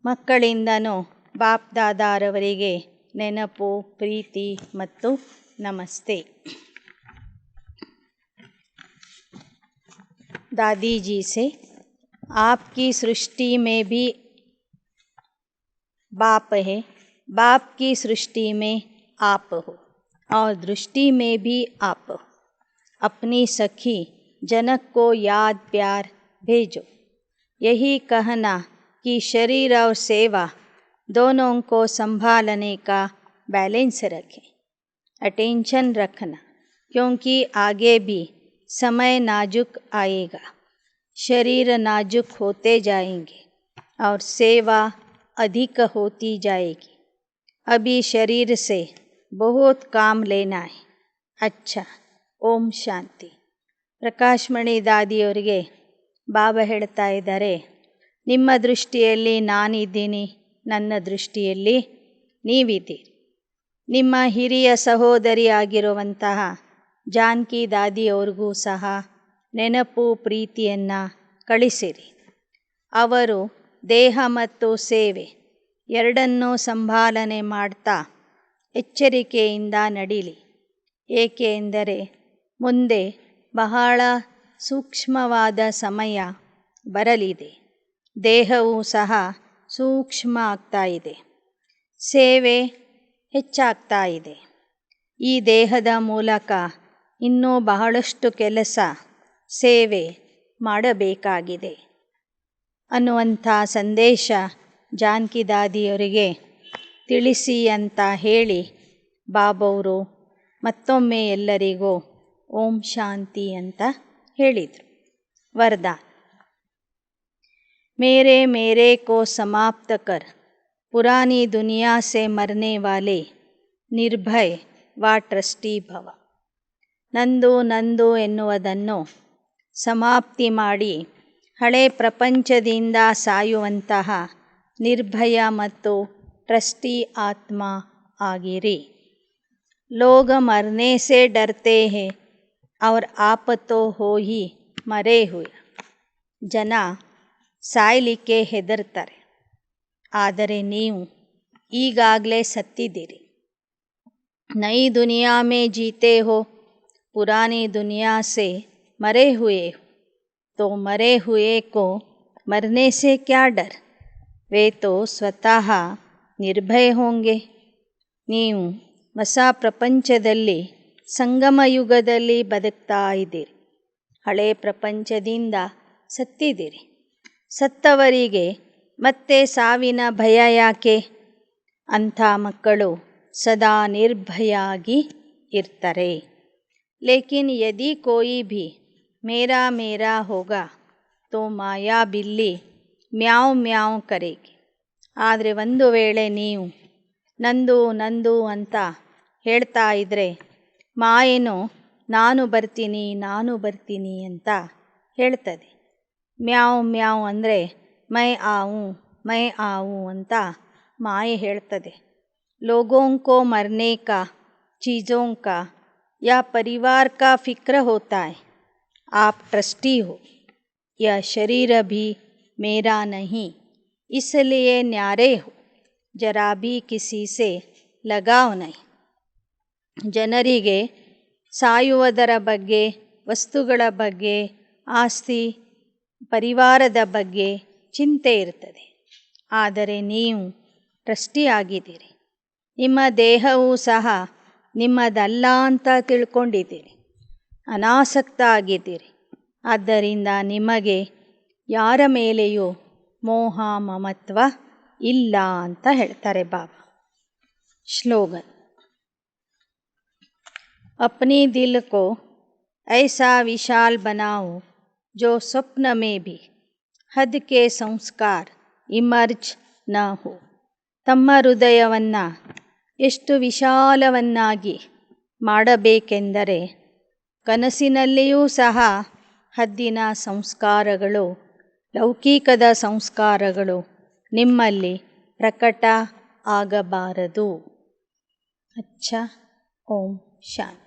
A: ಮಕ್ಕಳಿಂದನೂ ಬಾಪ್ ದಾದಾರವರಿಗೆ ನೆನಪು ಪ್ರೀತಿ ಮತ್ತು नमस्ते. दादी जी से आपकी सृष्टि में भी बाप है, बाप की सृष्टि में आप हो और दृष्टि में भी आप हो. अपनी सखी जनक को याद प्यार भेजो. यही कहना कि शरीर और सेवा दोनों को संभालने का बैलेंस रखें, अटेंशन रखना, क्योंकि आगे भी समय नाजुक आएगा. शरीर नाजुक होते जाएंगे और सेवा अधिक होती जाएगी. अभी शरीर से बहुत काम लेना है. अच्छा, ಓಂ ಶಾಂತಿ. ಪ್ರಕಾಶ್ಮಣಿ ದಾದಿಯವರಿಗೆ ಬಾಬಾ ಹೇಳ್ತಾ ಇದ್ದಾರೆ, ನಿಮ್ಮ ದೃಷ್ಟಿಯಲ್ಲಿ ನಾನಿದ್ದೀನಿ, ನನ್ನ ದೃಷ್ಟಿಯಲ್ಲಿ ನೀವಿದ್ದೀರಿ. ನಿಮ್ಮ ಹಿರಿಯ ಸಹೋದರಿಯಾಗಿರುವಂತಹ ಜಾನಕಿ ದಾದಿಯವ್ರಿಗೂ ಸಹ ನೆನಪು ಪ್ರೀತಿಯನ್ನು ಕಳಿಸಿರಿ. ಅವರು ದೇಹ ಮತ್ತು ಸೇವೆ ಎರಡನ್ನೂ ಸಂಭಾಲನೆ ಮಾಡ್ತಾ ಎಚ್ಚರಿಕೆಯಿಂದ ನಡೀಲಿ. ಏಕೆ ಎಂದರೆ ಮುಂದೆ ಬಹಳ ಸೂಕ್ಷ್ಮವಾದ ಸಮಯ ಬರಲಿದೆ. ದೇಹವೂ ಸಹ ಸೂಕ್ಷ್ಮ ಆಗ್ತಾ ಇದೆ, ಸೇವೆ ಹೆಚ್ಚಾಗ್ತಾ ಇದೆ. ಈ ದೇಹದ ಮೂಲಕ ಇನ್ನೂ ಬಹಳಷ್ಟು ಕೆಲಸ ಸೇವೆ ಮಾಡಬೇಕಾಗಿದೆ ಅನ್ನುವಂಥ ಸಂದೇಶ ಜಾನಕಿ ದಾದಿಯವರಿಗೆ ತಿಳಿಸಿ ಅಂತ ಹೇಳಿ ಬಾಬವರು ಮತ್ತೊಮ್ಮೆ ಎಲ್ಲರಿಗೂ ಓಂ ಶಾಂತಿ ಅಂತ ಹೇಳಿದರು. ವರದಾನ. मेरे मेरे को समाप्त कर पुरानी दुनिया से मरने वाले ನಿರ್ಭಯ ವ ಟ್ರಸ್ಟಿ ಭವ. ನಂದು ನಂದು ಎನ್ನುವುದನ್ನು ಸಮಾಪ್ತಿ ಮಾಡಿ ಹಳೆ ಪ್ರಪಂಚದಿಂದ ಸಾಯುವಂತಹ ನಿರ್ಭಯ ಮತ್ತು ಟ್ರಸ್ಟಿ ಆತ್ಮ ಆಗಿರಿ. लोग मरने से डरते हैं और आप तो हो ही मरे हुए. ಜನ ಸಾಯಲಿಕ್ಕೆ ಹೆದರ್ತಾರೆ, ಆದರೆ ನೀವು ಈಗಾಗಲೇ ಸತ್ತಿದ್ದೀರಿ. नई दुनिया में जीते हो, पुरानी दुनिया से मरे हुए हो, तो मरे हुए को मरने से क्या डर, वे तो स्वतः निर्भय होंगे. ನೀವು ಹೊಸ ಪ್ರಪಂಚದಲ್ಲಿ ಸಂಗಮ ಯುಗದಲ್ಲಿ ಬದುಕ್ತಾ ಇದ್ದೀರಿ. ಹಳೆ ಪ್ರಪಂಚದಿಂದ ಸತ್ತಿದ್ದೀರಿ. ಸತ್ತವರಿಗೆ ಮತ್ತೆ ಸಾವಿನ ಭಯ ಯಾಕೆ? ಅಂಥ ಮಕ್ಕಳು ಸದಾ ನಿರ್ಭಯಾಗಿ ಇರ್ತಾರೆ. ಲೇಕಿನ್ ಯದಿ ಕೋಯಿ ಭಿ ಮೇರಾ ಮೇರಾ ಹೋಗಾ ತೋ ಮಾಯಾ ಬಿಲ್ಲಿ ಮ್ಯಾವ್ ಮ್ಯಾವ್ ಕರೆಗಿ. ಆದರೆ ಒಂದು ವೇಳೆ ನೀವು ನಂದು ನಂದು ಅಂತ ಹೇಳ್ತಾ ಇದ್ದರೆ ಮಾಯೇನು ನಾನು ಬರ್ತೀನಿ ಅಂತ ಹೇಳ್ತದೆ. ಮ್ಯಾವ್ ಮ್ಯಾವ್ ಅಂದರೆ ಮೈ ಆವು ಅಂತ ಮಾಯೆ ಹೇಳ್ತದೆ. लोगों को मरने का, चीज़ों का या परिवार का फिक्र होता है. आप ट्रस्टी हो. यह शरीर भी मेरा नहीं, इसलिए न्यारे हो. जरा भी किसी से लगाव नहीं. ಜನರಿಗೆ ಸಾಯುವುದರ ಬಗ್ಗೆ, ವಸ್ತುಗಳ ಬಗ್ಗೆ, ಆಸ್ತಿ ಪರಿವಾರದ ಬಗ್ಗೆ ಚಿಂತೆ ಇರ್ತದೆ. ಆದರೆ ನೀವು ಟ್ರಸ್ಟಿ ಆಗಿದ್ದೀರಿ. ನಿಮ್ಮ ದೇಹವೂ ಸಹ ನಿಮ್ಮದಲ್ಲ ಅಂತ ತಿಳ್ಕೊಂಡಿದ್ದೀರಿ. ಅನಾಸಕ್ತ ಆಗಿದ್ದೀರಿ. ಆದ್ದರಿಂದ ನಿಮಗೆ ಯಾರ ಮೇಲೆಯೂ ಮೋಹ ಮಮತ್ವ ಇಲ್ಲ ಅಂತ ಹೇಳ್ತಾರೆ ಬಾಬಾ. ಶ್ಲೋಗನ್. अपनी दिल को ऐसा विशाल बनाओ जो स्वप्न में भी हद के संस्कार ಇಮರ್ಜ್ ನ ಹೋ. ತಮ್ಮ ಹೃದಯವನ್ನು ಎಷ್ಟು ವಿಶಾಲವನ್ನಾಗಿ ಮಾಡಬೇಕೆಂದರೆ ಕನಸಿನಲ್ಲಿಯೂ ಸಹ ಹದ್ದಿನ ಸಂಸ್ಕಾರಗಳು, ಲೌಕಿಕದ ಸಂಸ್ಕಾರಗಳು ನಿಮ್ಮಲ್ಲಿ ಪ್ರಕಟ ಆಗಬಾರದು. ಅಚ್ಚಾ. ಓಂ ಶಾಂತಿ.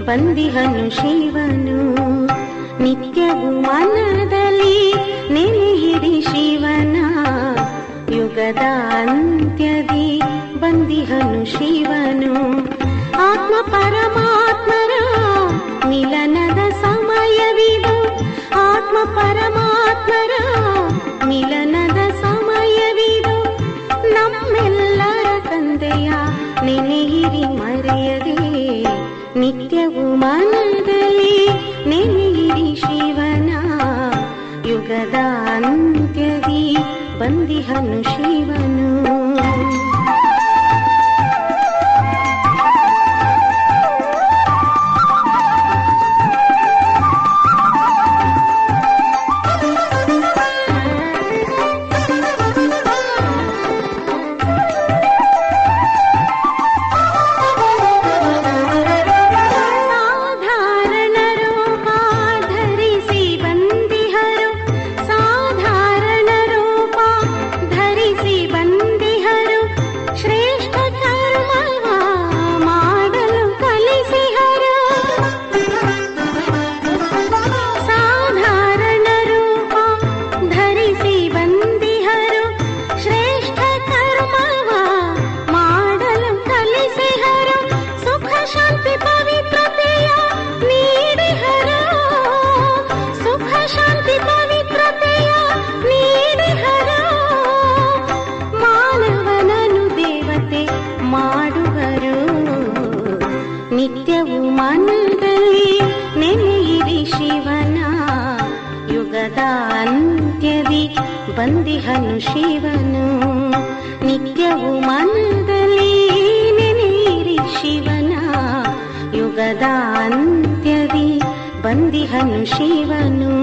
B: ಬಂದಿಹನು ಶಿವನು, ನಿತ್ಯವೂ ಮನದಲ್ಲಿ ನೆನೆಯಿರಿ ಶಿವನ. ಯುಗದ ಅಂತ್ಯದಿ ಬಂದಿಹನು ಶಿವನು. ಆತ್ಮ ಪರಮಾತ್ಮರ ಮಿಲನದ ಸಮಯವಿದು, ಆತ್ಮ ಪರಮಾತ್ಮರ ಮಿಲನದ ಸಮಯವಿದು. ನಮ್ಮೆಲ್ಲರ ತಂದೆಯ ನೆನೆಯಿರಿ ಮರೆಯದೆ, ನಿತ್ಯವೂ ಮನದಲ್ಲಿ ನೆನೆಯಿರಿ ಶಿವನ. ಯುಗದ ಅಂತ್ಯದಿ ಬಂದಿಹನು ಶಿವನು. ನಿತ್ಯವೂ ಮನದಲ್ಲಿ ನೆನೆಯಿರಿ ಶಿವನ. ಯುಗದ ಅಂತ್ಯದಿ ಬಂದಿಹನು ಶಿವನು. ನಿತ್ಯವೂ ಮನದಲ್ಲಿ ನೆನೆಯಿರಿ ಶಿವನ. ಯುಗದ ಅಂತ್ಯದಿ ಬಂದಿಹನು ಶಿವನು.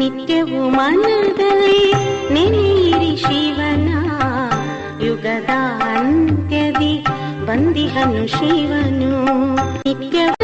B: ನಿತ್ಯವೂ ಮನದಲ್ಲಿ ನೆನೆಯಿರಿ ಶಿವನ, ಯುಗದ ಅಂತ್ಯದಿ ಬಂದಿಹನು ಶಿವನು. ನಿತ್ಯವೂ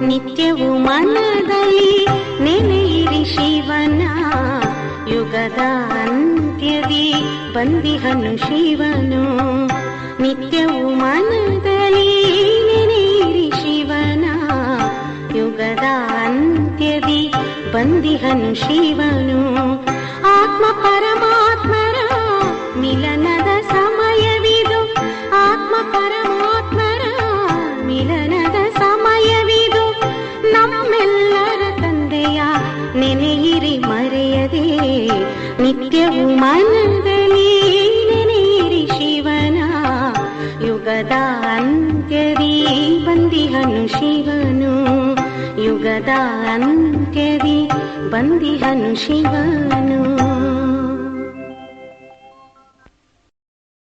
B: ನಿತ್ಯವೂ ಮನದಲ್ಲಿ ನೆನೆಯಿರಿ ಶಿವನ, ಯುಗದ ಅಂತ್ಯದಿ ಬಂದಿಹನು ಶಿವನು. ನಿತ್ಯವೂ ಮನದಲ್ಲಿ ನೆನೆಯಿರಿ ಶಿವನ, ಯುಗದ ಅಂತ್ಯದಿ ಬಂದಿಹನು ಶಿವನು. ಆತ್ಮ ಪರಮಾತ್ಮರ ಮಿಲನದ ಸಮಯವಿದು, ಆತ್ಮ ಪರಮಾತ್ಮರ ಮಿಲನದ ಸಮಯವಿದು. ನಮ್ಮೆಲ್ಲರ ತಂದೆಯ ನೆನೆಯಿರಿ ಮರೆಯದೆ, ನಿತ್ಯವೂ ಮನದಲ್ಲಿ ನೆನೆಯಿರಿ ಶಿವನ, ಯುಗದ ಅಂತ್ಯದಿ ಬಂದಿಹನು ಶಿವನು, ಯುಗದ ಅಂತ್ಯದಿ ಬಂದಿಹನು ಶಿವನು.